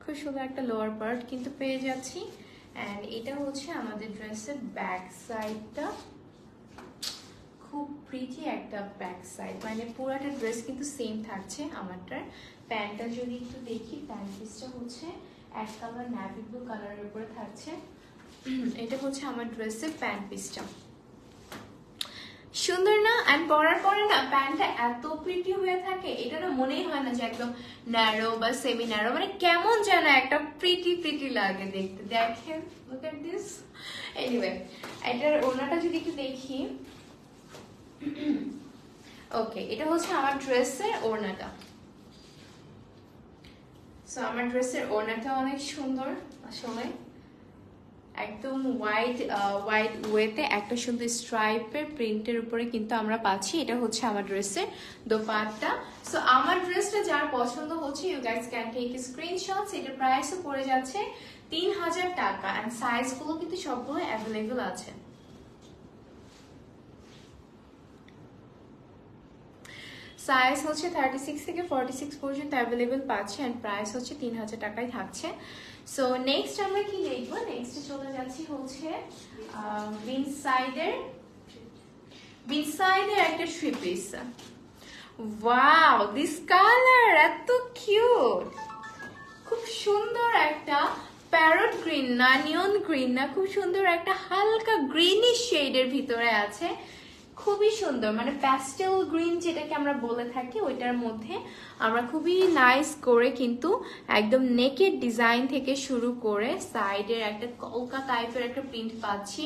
খুব সুন্দর একটা লোয়ার পার্ট কিন্তু পেয়ে যাচ্ছি। অ্যান্ড এটা হচ্ছে আমাদের ড্রেসের ব্যাক সাইডটা, খুব প্রিটি একটা ব্যাক সাইড, মানে পুরোটা ড্রেস কিন্তু সেম থাকছে আমারটার। প্যান্টটা যদি একটু দেখি, প্যান্ট পিসটা হচ্ছে এক কালার ন্যাভি ব্লু কালারের উপরে থাকছে। এটা হচ্ছে আমার ড্রেসের প্যান্ট পিসটা, সুন্দর না? অ্যান্ড পরার পরে না প্যান্টটা এত প্রিটি হয়ে থাকে, এটা না মনেই হয় না যে একদম ন্যারো বা সেমি ন্যারো, মানে কেমন যেন একটা প্রিটি প্রিটি লাগে দেখতে। দেখেন, লুক এট দিস। এনিওয়ে, এটার ওড়নাটা যদি একটু দেখি, ওকে, এটা হচ্ছে আমার ড্রেসের ওড়নাটা। সো আমার ড্রেসের ওড়নাটা অনেক সুন্দর আসলে, একদম হোয়াইট ওয়েতে একটা সুন্দর স্ট্রাইপের প্রিন্টের উপরে কিন্তু আমরা পাচ্ছি। এটা হচ্ছে আমার ড্রেসের দোপাট্টা। সো আমার ড্রেসটা যার পছন্দ হচ্ছে, you guys can take screenshots. এটার প্রাইসও পড়ে যাচ্ছে 3000 টাকা, এন্ড সাইজগুলো কিন্তু সবগুলো অ্যাভেলেবল আছে। সাইজ হচ্ছে 36 থেকে 46 পর্যন্ত অ্যাভেলেবল পাচ্ছে, এন্ড প্রাইস হচ্ছে 3000 টাকায় থাকছে। সো নেক্সট আমরা কি দেখবো, নেক্সটে চলে যাচ্ছি হচ্ছে বিনসাইডের একটা three piece. Wow, this colour এত কিউট, খুব সুন্দর একটা প্যারট গ্রিন না, নিয়ন গ্রিন না, খুব সুন্দর একটা হালকা গ্রিনিশ শেডের ভিতরে আছে, খুবই সুন্দর, মানে প্যাস্টেল গ্রিন যেটাকে আমরা বলে থাকি ওইটার মধ্যে আমরা খুবই নাইস করে কিন্তু একদম নেকের ডিজাইন থেকে শুরু করে সাইডের একটা কলকা টাইপের একটা প্রিন্ট পাচ্ছি।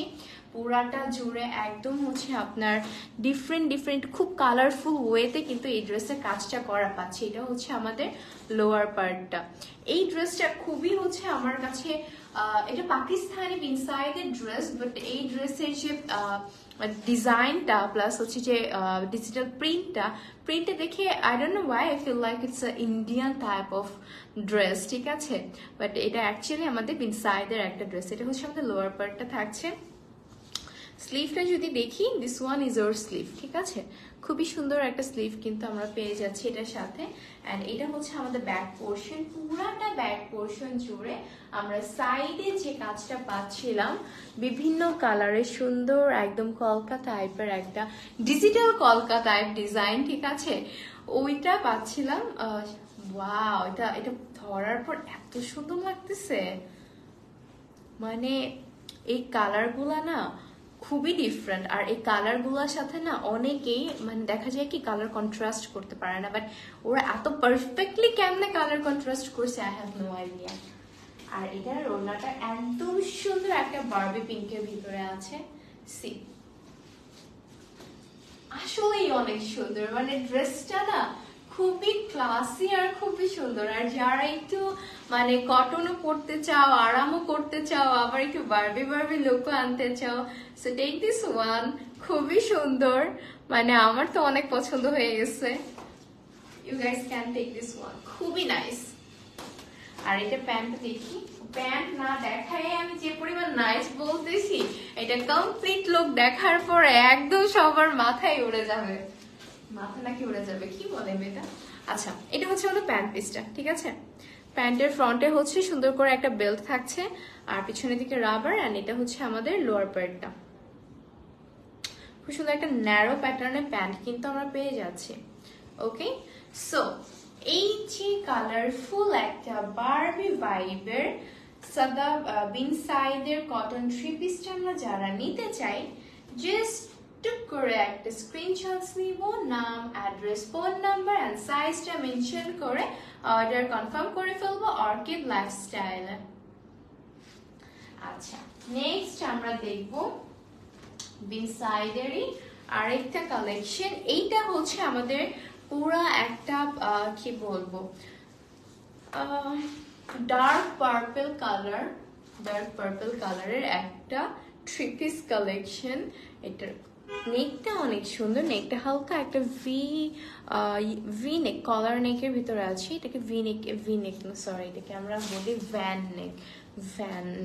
পুরাটা জুড়ে একদম হচ্ছে আপনার ডিফারেন্ট খুব কালারফুল ওয়েতে কিন্তু এই ড্রেসের কাজটা করা পাচ্ছি। এটা হচ্ছে আমাদের লোয়ার পার্টটা। এই ড্রেসটা খুবই হচ্ছে আমার কাছে, এটা পাকিস্তানি বিনসাইডের ড্রেস, বাট এই ড্রেসের যে ডিজাইনটা প্লাস হচ্ছে যে ডিজিটাল প্রিন্টে দেখে I don't know why I feel like it's a Indian type of dress, ঠিক আছে, বাট এটা অ্যাকচুয়ালি আমাদের বিনসাইডের একটা ড্রেস। এটা হচ্ছে আমাদের লোয়ার পার্টটা থাকছে। স্লিভটা যদি দেখি, this one is or sleeve, ঠিক আছে, খুবই সুন্দর একটা স্লিভ কিন্তু আমরা পেয়ে যাচ্ছি এটার সাথে। অ্যান্ড এটা হচ্ছে আমাদের ব্যাক পোর্শন, পুরাটা ব্যাক পোর্শন জুড়ে আমরা সাইডে যে কাজটা পাচ্ছিলাম বিভিন্ন কালারের সুন্দর একদম কলকা টাইপের একটা ডিজিটাল কলকা টাইপ ডিজাইন, ঠিক আছে, ওইটা পাচ্ছিলাম। ওয়াও, এটা ধরার পর এত সুন্দর লাগতেছে, মানে এই কালারগুলা না খুবই ডিফারেন্ট, আর এই কালারগুলোর সাথে না অনেকেই মানে দেখা যায় কি কালার কন্ট্রাস্ট করতে পারে না, বাট ওরা এত পারফেক্টলি কেমনে কালার কন্ট্রাস্ট করছে আই হ্যাভ নো আইডিয়া। আর এটার ওড়নাটা একদম সুন্দর একটা বারবি পিঙ্কের ভিতরে আছে, সি আসলেই অনেক সুন্দর, মানে ড্রেসটা না খুবই ক্লাসি আর খুবই সুন্দর। আর যারা একটু মানে কটনও পরতে চাও, আরামও করতে চাও, আবার একটু বারবি লুকও আনতে চাও, সো টেক দিস ওয়ান, খুবই সুন্দর, মানে আমার তো অনেক পছন্দ হয়ে গেছে। You guys can take this one, খুবই নাইস। আর এটা প্যান্ট দেখি, প্যান্ট না দেখায় আমি যে পরিমাণ নাইস বলতেছি, এটা কমপ্লিট লুক দেখার পরে একদম সবার মাথায় উড়ে যাবে, মাথা নাকি উড়ে যাবে, কি বলে এটা। আচ্ছা, এটা হচ্ছে আমাদের প্যান্ট পিসটা, ঠিক আছে। প্যান্টের ফ্রন্টে হচ্ছে সুন্দর করে একটা বেল্ট থাকছে, আর পিছনের দিকে রাবার, এন্ড এটা হচ্ছে আমাদের লোয়ার পার্টটা। খুব সুন্দর একটা ন্যারো প্যাটার্নের প্যান্ট কিন্তু আমরা পেয়ে যাচ্ছি। ওকে, সো এই যে কালারফুল একটা বারবি ভাইবের সাদা বিনসাইডের কটন থ্রি পিসটা আমরা যারা নিতে চাই, জাস্ট টুক করে একটা স্ক্রিনশট নিব, নাম, অ্যাড্রেস, ফোন নাম্বার এন্ড সাইজটা মেনশন করে অর্ডার কনফার্ম করে ফেলবো অর্কিড লাইফস্টাইলে। আচ্ছা, নেক্সট আমরা দেখব বিনসাইডেরই আরেকটা কালেকশন। এইটা হচ্ছে আমাদের পুরা একটা কি বলবো ডার্ক পার্পল কালারের একটা থ্রি পিস কালেকশন। এটার নেকটা অনেক সুন্দর, নেকটা হালকা একটা ভি নেক, কলার নেকের ভিতরে আছে। এটাকে ভি নেক না, সরি, এটাকে আমরা বলি ভ্যান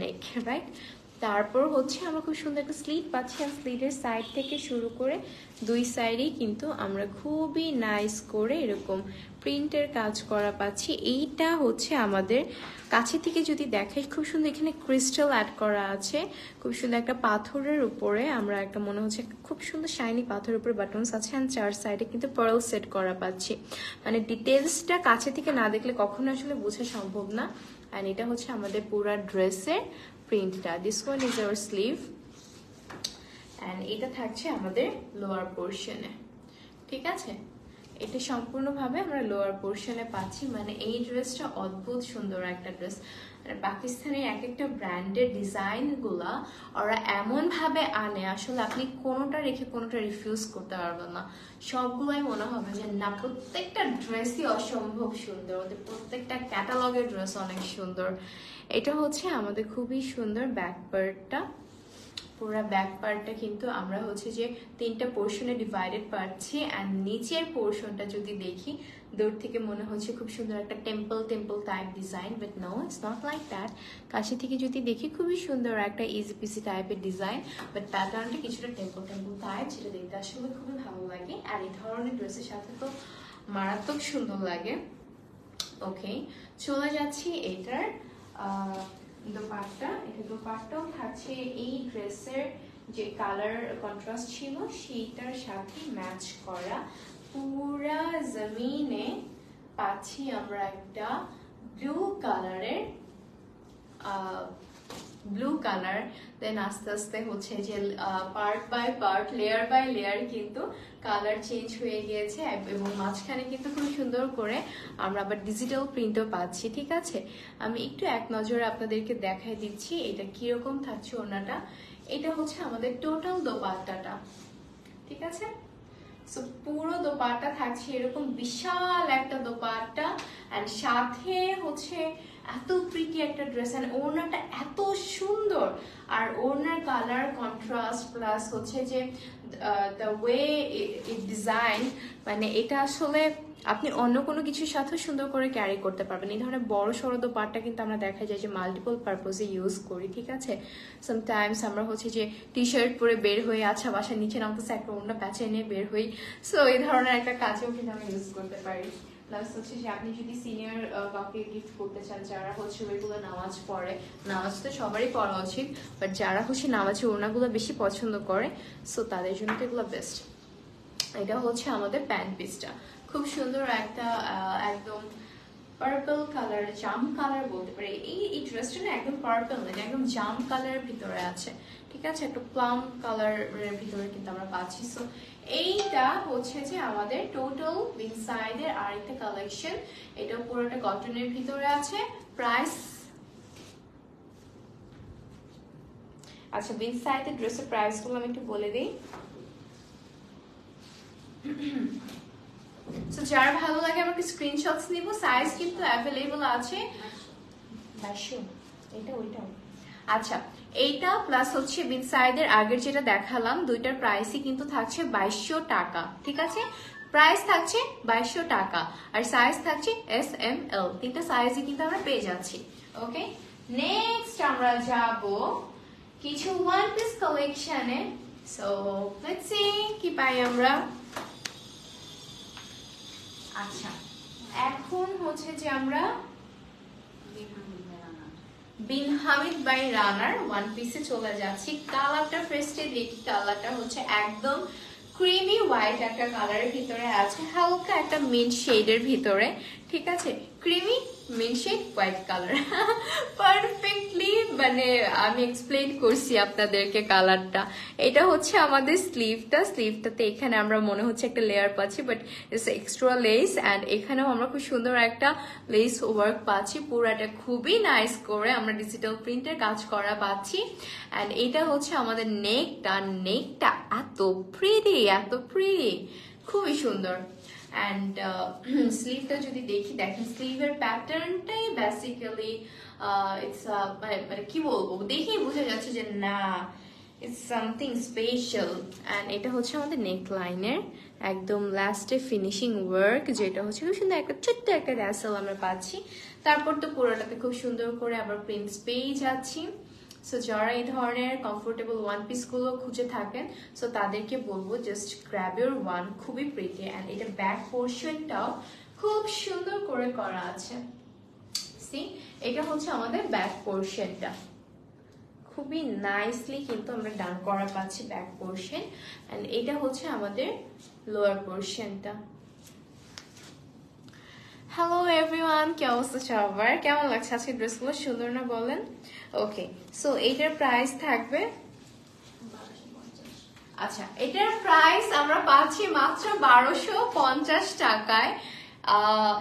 নেক, রাইট। তারপর হচ্ছে আমরা খুব সুন্দর একটা স্লিট পাচ্ছি, আর স্লিটের সাইড থেকে শুরু করে দুই সাইডেই কিন্তু আমরা খুবই নাইস করে এরকম প্রিন্টের কাজ করা পাচ্ছি। এইটা হচ্ছে আমাদের কাছে থেকে যদি দেখাই, খুব সুন্দর এখানে ক্রিস্টাল অ্যাড করা আছে, খুব সুন্দর একটা পাথরের উপরে আমরা একটা মনে হচ্ছে খুব সুন্দর শাইনি পাথরের উপরে বাটনস আছে, আর চার সাইডে কিন্তু পার্ল সেট করা পাচ্ছি। মানে ডিটেলসটা কাছে থেকে না দেখলে কখনো আসলে বোঝা সম্ভব না। আর এটা হচ্ছে আমাদের পুরো ড্রেসের প্রিন্টটা। This one is our sleeve, and এটা থাকছে আমাদের লোয়ার পোর্শনে, ঠিক আছে। এটা সম্পূর্ণভাবে আমরা লোয়ার পোর্শনে পাচ্ছি। মানে এই ড্রেসটা অদ্ভুত সুন্দর একটা ড্রেস। পাকিস্তানের এক একটা ব্র্যান্ডের ডিজাইনগুলা ওরা এমনভাবে আনে, আসলে আপনি কোনোটা রেখে কোনোটা রিফিউজ করতে পারবেন না। সবগুলোই মনে হবে যে না, প্রত্যেকটা ড্রেসই অসম্ভব সুন্দর, ওদের প্রত্যেকটা ক্যাটালগের ড্রেস অনেক সুন্দর। এটা হচ্ছে আমাদের খুবই সুন্দর ব্যাক পার্টটা। পুরো ব্যাক পার্টটা কিন্তু আমরা হচ্ছে যে 3টা পোর্শনে ডিভাইডেড পাচ্ছি। অ্যান্ড নিচের পোর্শনটা যদি দেখি, দূর থেকে মনে হচ্ছে খুব সুন্দর একটা temple type design, but no, it's not like that. কাছে থেকে যদি দেখি খুবই সুন্দর একটা ইজি পিসি টাইপের ডিজাইন, বাট প্যাটার্নটা কিছুটা টেম্পল টাইপ, যেটা দেখতে আসলে খুবই ভালো লাগে। আর এই ধরনের ড্রেসের সাথে তো মারাত্মক সুন্দর লাগে। ওকে, চলে যাচ্ছি এটার দোপাট্টা। এটা দোপাট্টাও থাকছে এই ড্রেসের যে কালার কন্ট্রাস্ট ছিল সেইটার সাথে ম্যাচ করা। পুরা জমিনে পাচ্ছি আমরা একটা ব্লু কালার, দেন আস্তে আস্তে হচ্ছে যে part by part, layer by layer কিন্তু কালার চেঞ্জ হয়ে গিয়েছে। এবং মাঝখানে কিন্তু খুব সুন্দর করে আমরা আবার ডিজিটাল প্রিন্টও পাচ্ছি। ঠিক আছে, আমি একটু এক নজরে আপনাদেরকে দেখাই দিচ্ছি এটা কিরকম থাকছে ওড়নাটা। এটা হচ্ছে আমাদের টোটাল দোপাট্টাটা। ঠিক আছে, সো পুরো দোপাট্টা থাকছে এরকম বিশাল একটা দোপাট্টা, এন্ড সাথে হচ্ছে এত প্রিটি একটা ড্রেস, এন্ড ওড়নাটা এত সুন্দর। আর ওড়নার কালার কন্ট্রাস্ট প্লাস হচ্ছে যে দ্য ওয়ে ইট ডিজাইন, মানে এটা আসলে আপনি অন্য কোনো কিছুর সাথেও সুন্দর করে ক্যারি করতে পারবেন। এই ধরনের বড় সড়ো দোপাট্টা কিন্তু আমরা দেখা যায় যে মাল্টিপল পারপোজে ইউজ করি। ঠিক আছে, সামটাইমস আমরা হচ্ছে যে টি শার্ট পরে বের হয়ে, আচ্ছা বাসার নিচে নামতেছে, একটা অন্য প্যাচে নিয়ে বের হই। সো এই ধরনের একটা কাজেও কিন্তু আমরা ইউজ করতে পারি। প্লাস হচ্ছে যে আপনি যদি সিনিয়র কাউকে গিফট করতে চান, যারা হচ্ছে ওইগুলো নামাজ পড়ে, নামাজ তো সবারই পড়া উচিত, বাট যারা হচ্ছে নামাজে ওড়নাগুলো বেশি পছন্দ করে, সো তাদের জন্য তো এগুলো বেস্ট। এটা হচ্ছে আমাদের প্যান্ট পিসটা, খুব সুন্দর একটা একদম পার্পল কালার, জাম কালার বলতে পারি। এই ড্রেসটা না একদম পার্পল না, একদম জাম কালারের ভিতরে আছে। ঠিক আছে, একটা প্লাম কালারের ভিতরে কিন্তু আমরা পাচ্ছি। সো এইটা হচ্ছে যে আমাদের টোটাল ইনসাইডের আরেকটা কালেকশন। এটা পুরোটা কটনের ভিতরে আছে। প্রাইস, আচ্ছা ইনসাইডের ড্রেসের প্রাইসগুলো আমি একটু বলে দিই। সো যার ভালো লাগে আমাকে স্ক্রিনশটস নিব। সাইজ কিন্তু অ্যাভেলেবল আছে 2200, এটা ওইটাও। আচ্ছা, এইটা প্লাস হচ্ছে বিগ সাইজের আগের যেটা দেখালাম, দুইটার প্রাইসই কিন্তু থাকছে 2200 টাকা। ঠিক আছে, প্রাইস থাকছে 2200 টাকা, আর সাইজ থাকছে এস এম এল, তিনটা সাইজই কিন্তু আমরা পেয়ে যাচ্ছি। ওকে, নেক্সট আমরা যাব কিছু ওয়ান পিস কালেকশনে। সো লেটস সি কি পাই আমরা। আচ্ছা, এখন হচ্ছে যে আমরা বিন হামিদ বাই রানার ওয়ান পিসে চলে যাচ্ছি। কালারটা ফার্স্টে দেখি, কালারটা হচ্ছে একদম ক্রিমি হোয়াইট একটা কালারের ভিতরে আছে, হালকা একটা মিন্ট শেডের ভিতরে। ঠিক আছে, creamy mint shade white colour, perfectly মানে আমি এক্সপ্লেন করছি আপনাদেরকে কালারটা। এটা হচ্ছে আমাদের স্লিভটাতে এখানে আমরা মনে হচ্ছে একটা লেয়ার পাচ্ছি, but it's extra less, and এখানেও আমরা খুব সুন্দর একটা লেস ওয়ার্ক পাচ্ছি। পুরাটা খুবই নাইস করে আমরা ডিজিটাল প্রিন্টের কাজ করা পাচ্ছি। অ্যান্ড এটা হচ্ছে আমাদের নেকটা এত প্রিটি, খুবই সুন্দর। অ্যান্ড স্লিভটা যদি দেখি, দেখেন স্লিভের প্যাটার্নটাই বেসিক্যালি ইটস মানে কি বলবো, দেখেই বোঝা যাচ্ছে যে না, ইটস সামথিং স্পেশাল। অ্যান্ড এটা হচ্ছে আমাদের নেক লাইনের একদম লাস্টে ফিনিশিং ওয়ার্ক, যেটা হচ্ছে খুব সুন্দর একটা ছোট্ট একটা ট্যাসেল আমরা পাচ্ছি। তারপর তো পুরোটাতে খুব সুন্দর করে আবার প্রিন্টস পেয়ে যাচ্ছি। সো যারা এই ধরনের কমফোর্টেবল ওয়ান পিস গুলো খুঁজে থাকেন, সো তাদেরকে বলবো জাস্ট গ্র্যাব ইউর ওয়ান, খুবই প্রিটি। অ্যান্ড এটা ব্যাক পোর্শনটাও খুব সুন্দর করে করা আছে। সি, এটা হচ্ছে আমাদের ব্যাক পোর্শনটা, খুবই নাইসলি কিন্তু আমরা ডান করা পাচ্ছি ব্যাক পোর্শন। অ্যান্ড এটা হচ্ছে আমাদের লোয়ার পোর্শনটা। হ্যালো এভরিওয়ান, কি অবস্থা সবার, কেমন লাগছে আজকে ড্রেসগুলো, সুন্দর না বলেন? ওকে, সো এইটার প্রাইস থাকবে আচ্ছা, এটার প্রাইস আমরা পাচ্ছি মাত্র 1250 টাকায়।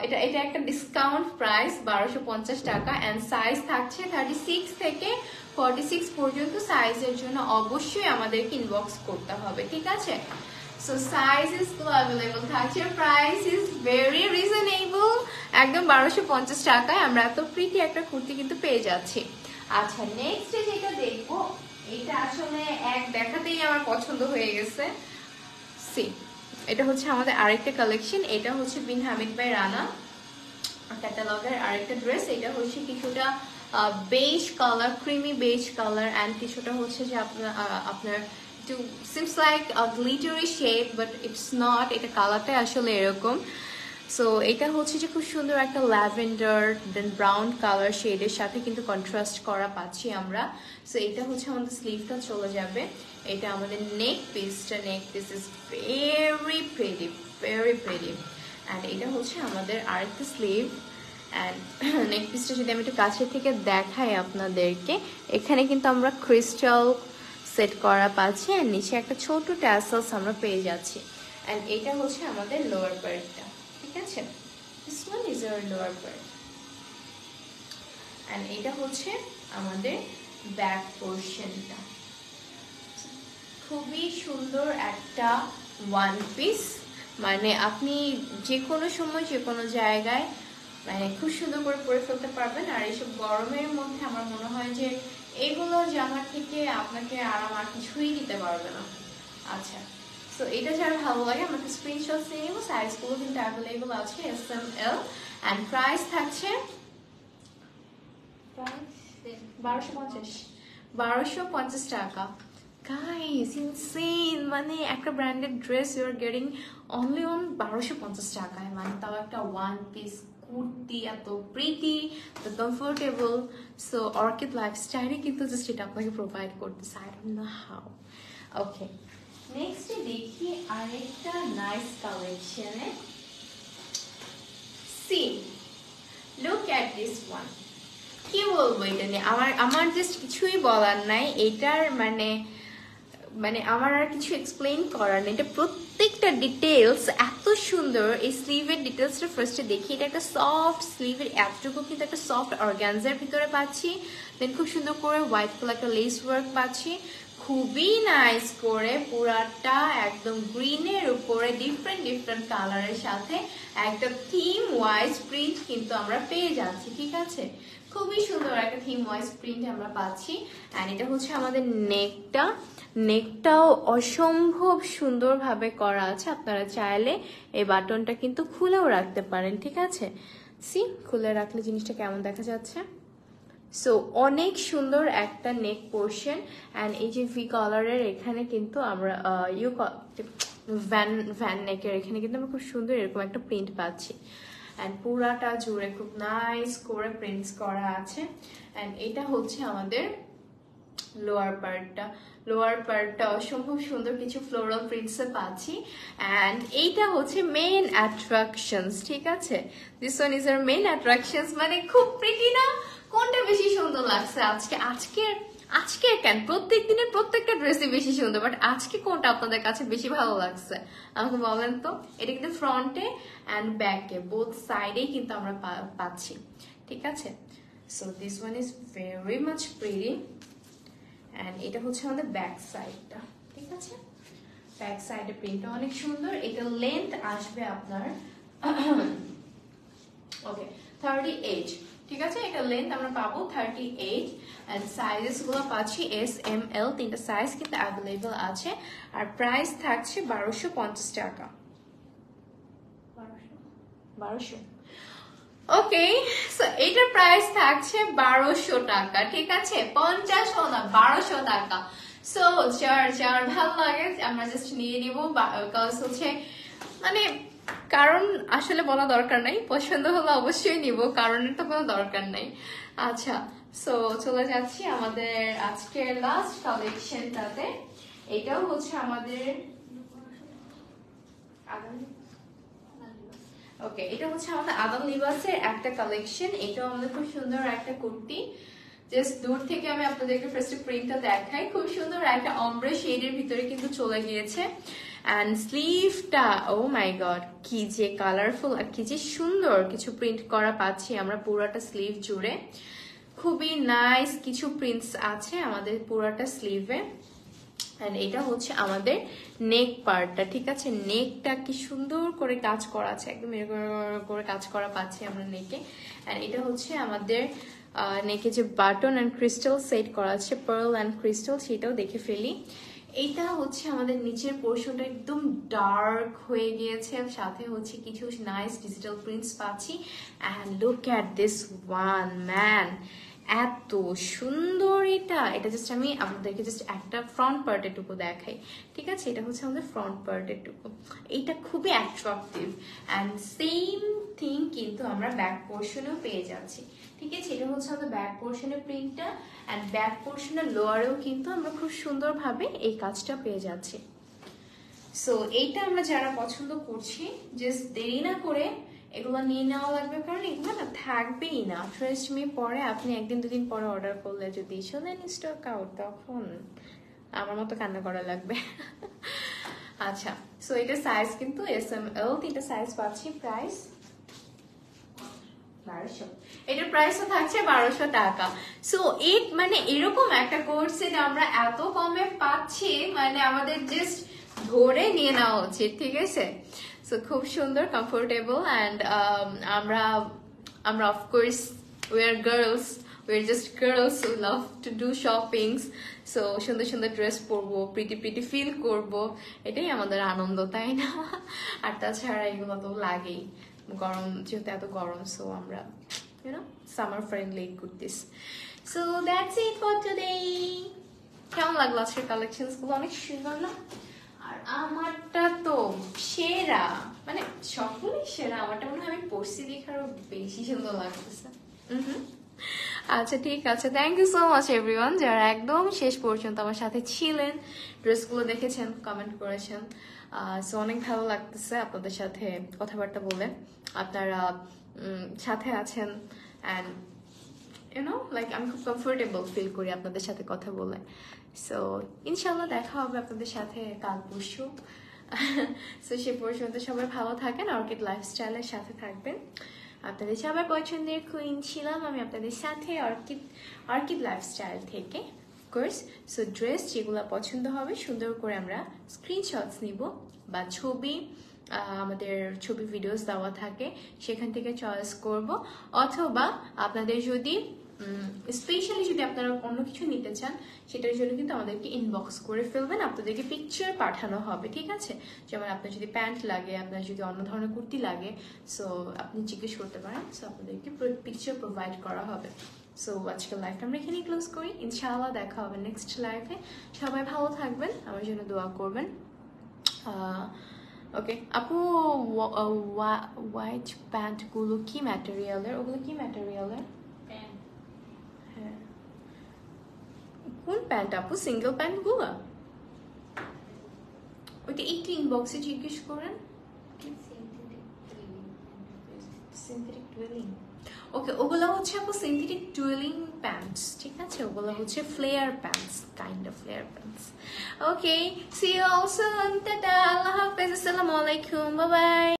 এটা এটা একটা ডিসকাউন্ট প্রাইস, 1250 টাকা। এন্ড সাইজ থাকছে 36 থেকে 46 পর্যন্ত। সাইজের জন্য অবশ্যই আমাদেরকে ইনবক্স করতে হবে, ঠিক আছে? সো সাইজেস গুলো অ্যাভেলেবল থাকছে, প্রাইস ইজ ভেরি রিজনেবল, একদম 1250 টাকায় আমরা এত প্রিটি একটা কুর্তি কিন্তু পেয়ে যাচ্ছি। আচ্ছা, নেক্সট যেটা দেখবো, এটা আসলে এক দেখাতেই আমার পছন্দ হয়ে গেছে। সি, এটা হচ্ছে আমাদের আরেকটা কালেকশন। এটা হচ্ছে বিন হামিদ বাই রানা ক্যাটালগের আরেকটা ড্রেস। এটা হচ্ছে কিছুটা beige colour, creamy beige colour, and কিছুটা হচ্ছে যে আপনার একটু seems like glittery shape, but it's not. এটা কালারটা আসলে এরকম। সো এটা হচ্ছে যে খুব সুন্দর একটা ল্যাভেন্ডার দেন ব্রাউন কালার শেডের সাথে কিন্তু কন্ট্রাস্ট করা পাচ্ছি আমরা। সো এটা হচ্ছে আমাদের স্লিভটা চলে যাবে। এটা আমাদের নেক পিসটা, নেক piece is very pretty, very pretty. And এটা হচ্ছে আমাদের আরেকটা স্লিভ। অ্যান্ড নেক পিসটা যদি আমি একটু কাছে থেকে দেখাই আপনাদেরকে, এখানে কিন্তু আমরা ক্রিস্টাল সেট করা পাচ্ছি, অ্যান্ড নিচে একটা ছোট ট্যাসেলস আমরা পেয়ে যাচ্ছি। অ্যান্ড এটা হচ্ছে আমাদের লোয়ার পার্টটা, ঠিক আছে? This one is hour lower part. And এটা হচ্ছে আমাদের ব্যাক পোর্শনটা। খুবই সুন্দর একটা ওয়ান পিস, মানে আপনি যে কোনো সময় যে কোনো জায়গায় মানে খুব সুন্দর করে পরে ফেলতে পারবেন। আর এইসব গরমের মধ্যে আমার মনে হয় যে এগুলো জামার থেকে আপনাকে আরাম আর কিছুই দিতে পারবে না। আচ্ছা, সো এটা যারা ভালো লাগে আমাকে স্ক্রিনশট নিয়ে নেবো। সাইজগুলো কিন্তু অ্যাভেলেবল আছে S M L. And price থাকছে 1250 টাকা। Guys, insane! মানে একটা branded dress you are getting only on 1250 টাকায়, মানে তাও একটা ওয়ান পিস কুর্তি, এত প্রিটি, এত কমফোর্টেবল। সো অর্কিড লাইফস্টাইলে কিন্তু জাস্ট এটা আপনাকে প্রোভাইড করতেছে। I don't know how. Okay, next দেখি আরেকটা নাইস কালেকশনে। See, look at this one. কি বলবো এটা নিয়ে, আমার জাস্ট কিছুই বলার নাই। এটার মানে মানে আমার আর কিছু এক্সপ্লেইন করার নেই। এটা প্রত্যেকটা ডিটেলস এত সুন্দর। এই স্লিভের ডিটেলসটা ফার্স্টে দেখি। এটা একটা সফট স্লিভের, এতটুকু কিন্তু একটা সফট অর্গানজার ভিতরে পাচ্ছি। দেন খুব সুন্দর করে হোয়াইট কালার একটা লেস ওয়ার্ক পাচ্ছি। খুবই নাইস করে পুরাটা একদম গ্রিনের উপরে ডিফারেন্ট ডিফারেন্ট কালারের সাথে একটা থিম ওয়াইজ প্রিন্ট কিন্তু আমরা পেয়ে যাচ্ছি, ঠিক আছে? খুবই সুন্দর একটা থিম ওয়াইজ প্রিন্ট আমরা পাচ্ছি। অ্যান্ড এটা হচ্ছে আমাদের নেকটা। নেকটাও অসম্ভব সুন্দরভাবে করা আছে। আপনারা চাইলে এই বাটনটা কিন্তু খুলেও রাখতে পারেন, ঠিক আছে? সি, খুলে রাখলে জিনিসটা কেমন দেখা যাচ্ছে। সো অনেক সুন্দর একটা নেক পোর্শন। অ্যান্ড এই যে ভি কলারের এখানে কিন্তু আমরা ভ্যান নেকের এখানে কিন্তু আমরা খুব সুন্দর এরকম একটা প্রিন্ট পাচ্ছি। অ্যান্ড পুরাটা জুড়ে খুব নাইস করে প্রিন্টস করা আছে। অ্যান্ড এটা হচ্ছে আমাদের লোয়ার পার্টটা। লোয়ার পার্টটা অসম্ভব সুন্দর কিছু ফ্লোরাল প্রিন্টসে পাচ্ছি। অ্যান্ড এইটা হচ্ছে মেইন অ্যাট্রাকশনস, ঠিক আছে? This one is our main attractions. মানে খুব প্রিটি না? কোনটা বেশি সুন্দর লাগছে আজকে? আজকে কেন, প্রত্যেক দিনের প্রত্যেকটা ড্রেসই বেশি সুন্দর, বাট আজকে কোনটা আপনাদের কাছে বেশি ভালো লাগছে আমাকে বলেন তো। এটা কিন্তু ফ্রন্টে অ্যান্ড ব্যাকে বোথ সাইডেই কিন্তু আমরা পাচ্ছি, ঠিক আছে? So this one is very much pretty. And এটা হচ্ছে আমাদের ব্যাক সাইডটা, ঠিক আছে? ব্যাক সাইডের প্রিন্টটা অনেক সুন্দর। এটা লেন্থ আসবে আপনার ওকে 38, ঠিক আছে? এটা লেন্থ আমরা পাবো 38। এন্ড সাইজেস গুলো পাচ্ছি এস এম এল, তিনটা সাইজ কিন্তু অ্যাভেলেবল আছে। আর প্রাইস থাকছে 1250 টাকা। 1200। ওকে, সো এটার প্রাইস থাকছে 1200 টাকা, ঠিক আছে? 50 না, 1200 টাকা। সো যার ভালো লাগে আমরা জাস্ট নিয়ে নিবো। বিকজ হচ্ছে মানে কারণ আসলে বলা দরকার নাই, পছন্দ হলে অবশ্যই নিব, কারণের তো কোনো দরকার নাই। আচ্ছা, সো চলে যাচ্ছি আমাদের আজকের লাস্ট কালেকশনটাতে। এটাও হচ্ছে আমাদের ওকে, এটা হচ্ছে আমাদের আদম লিবাসের একটা কালেকশন। এটাও আমাদের খুব সুন্দর একটা কুর্তি। জাস্ট দূর থেকে আমি আপনাদেরকে ফার্স্টে প্রিন্টটা দেখাই। খুব সুন্দর একটা অমব্রে শেডের ভিতরে কিন্তু চলে গিয়েছে। অ্যান্ড স্লিভটা, ও মাই গড, কি যে কালারফুল আর কি যে সুন্দর কিছু প্রিন্ট করা পাচ্ছি আমরা পুরোটা স্লিভ জুড়ে। খুবই নাইস কিছু প্রিন্টস আছে আমাদের পুরোটা স্লিভে। অ্যান্ড এটা হচ্ছে আমাদের নেক পার্টটা, ঠিক আছে? নেকটা কি সুন্দর করে কাজ করা আছে, একদম এরকম করে কাজ করা পাচ্ছি আমরা নেকে। অ্যান্ড এটা হচ্ছে আমাদের নেকে যে বাটন অ্যান্ড ক্রিস্টাল সেট করা আছে, পার্ল অ্যান্ড ক্রিস্টাল, সেটাও দেখে ফেলি। এইটা হচ্ছে আমাদের নিচের পোর্শনটা একদম ডার্ক হয়ে গিয়েছে, সাথে হচ্ছে কিছু নাইস ডিজিটাল প্রিন্টস পাচ্ছি। And look at this one man, এত সুন্দর এটা। এটা জাস্ট আমি আপনাদেরকে জাস্ট একটা ফ্রন্ট পার্টের টুকু দেখাই, ঠিক আছে? এটা হচ্ছে আমাদের ফ্রন্ট পার্টের টুকু। এইটা খুবই অ্যাট্রাকটিভ। অ্যান্ড সেম থিং কিন্তু আমরা ব্যাক পোর্শনেও পেয়ে যাচ্ছি, ঠিক আছে? এটা হচ্ছে আমাদের ব্যাক পোর্শনের প্রিন্টটা। অ্যান্ড ব্যাক পোর্শনের লোয়ারেও কিন্তু আমরা খুব সুন্দরভাবে এই কাজটা পেয়ে যাচ্ছি। সো এইটা আমরা যারা পছন্দ করছি, জাস্ট দেরি না করে এগুলো নিয়ে নেওয়া লাগবে, কারণ এগুলো না থাকবেই না। ফার্স্ট মে পরে আপনি একদিন দুদিন পরে অর্ডার করলে যদি শোনেন স্টক আউট, তখন আমার মতো কান্না করা লাগবে। আচ্ছা, সো এটা সাইজ কিন্তু SML, তিনটা সাইজ পাচ্ছি। প্রাইস 1200, এটার প্রাইসও থাকছে 1200 টাকা। সো এই মানে এরকম একটা কোর্সে আমরা এত কমে পাচ্ছি, মানে আমাদের জাস্ট ধরে নিয়ে নেওয়া উচিত, ঠিক আছে? সো খুব সুন্দর, কমফোর্টেবল। অ্যান্ড আমরা of course we are girls, we are just girls who love to do shoppings. So সুন্দর সুন্দর ড্রেস পরবো, প্রিটি ফিল করবো, এটাই আমাদের আনন্দ, তাই না? আর তাছাড়া এগুলো তো লাগেই, গরম যেহেতু এত গরম। সো আমরা summer friendly kurtis. So that's it for today. কেমন লাগলো আজকের কালেকশনস গুলো? অনেক সুন্দর না? আর আমারটা তো সেরা, মানে সকলেই সেরা। আমারটা মনে হয় আমি পরছি দেখে আরো বেশি সুন্দর লাগতেছে। আচ্ছা, ঠিক আছে। Thank you so much everyone, যারা একদম শেষ পর্যন্ত আমার সাথে ছিলেন, ড্রেসগুলো দেখেছেন, কমেন্ট করেছেন। সো অনেক ভালো লাগতেছে আপনাদের সাথে কথাবার্তা বলে। আপনারা সাথে আছেন অ্যান্ড লাইক আমি খুব কমফোর্টেবল ফিল করি আপনাদের সাথে কথা বলে। সো ইনশাল্লাহ দেখা হবে আপনাদের সাথে কাল পরশু। সো সে পর্যন্ত সবাই ভালো থাকেন, অর্কিড লাইফস্টাইলের সাথে থাকবেন। আপনাদের সবাই পছন্দের কুইন ছিলাম আমি আপনাদের সাথে, অর্কিড লাইফস্টাইল থেকে, অফকোর্স। সো ড্রেস যেগুলো পছন্দ হবে সুন্দর করে আমরা স্ক্রিনশটস নিব, বা ছবি, আমাদের ছবি ভিডিওস দেওয়া থাকে, সেখান থেকে চয়েস করব। অথবা আপনাদের যদি স্পেশালি যদি আপনারা অন্য কিছু নিতে চান, সেটার জন্য কিন্তু আমাদেরকে ইনবক্স করে ফেলবেন, আপনাদেরকে পিকচার পাঠানো হবে, ঠিক আছে? যেমন আপনার যদি প্যান্ট লাগে, আপনার যদি অন্য ধরনের কুর্তি লাগে, সো আপনি জিজ্ঞেস করতে পারেন। সো আপনাদেরকে পিকচার প্রোভাইড করা হবে। সো আজকের লাইভটা আমরা এখানেই ক্লোজ করি। ইনশাআল্লাহ দেখা হবে নেক্সট লাইভে। সবাই ভালো থাকবেন, আমার জন্য দোয়া করবেন। ওকে আপু, হোয়াইট প্যান্টগুলো কি ম্যাটেরিয়ালের? ওগুলো কি ম্যাটেরিয়ালের? হ্যাঁ, কোন প্যান্ট আপু? সিঙ্গেল প্যান্টগুলো? ওইটা একটু ইনবক্সে জিজ্ঞেস করেন। সিনথেটিক টুয়েলিং, ওকে, ওগুলো হচ্ছে আপু সিনথেটিক টুয়েলিং প্যান্টস, ঠিক আছে? ওগুলো হচ্ছে flare pants, kind of flare pants. Okay, see you all soon, tata, আল্লাহ হাফেজ, আসসালামু আলাইকুম, বাই বাই।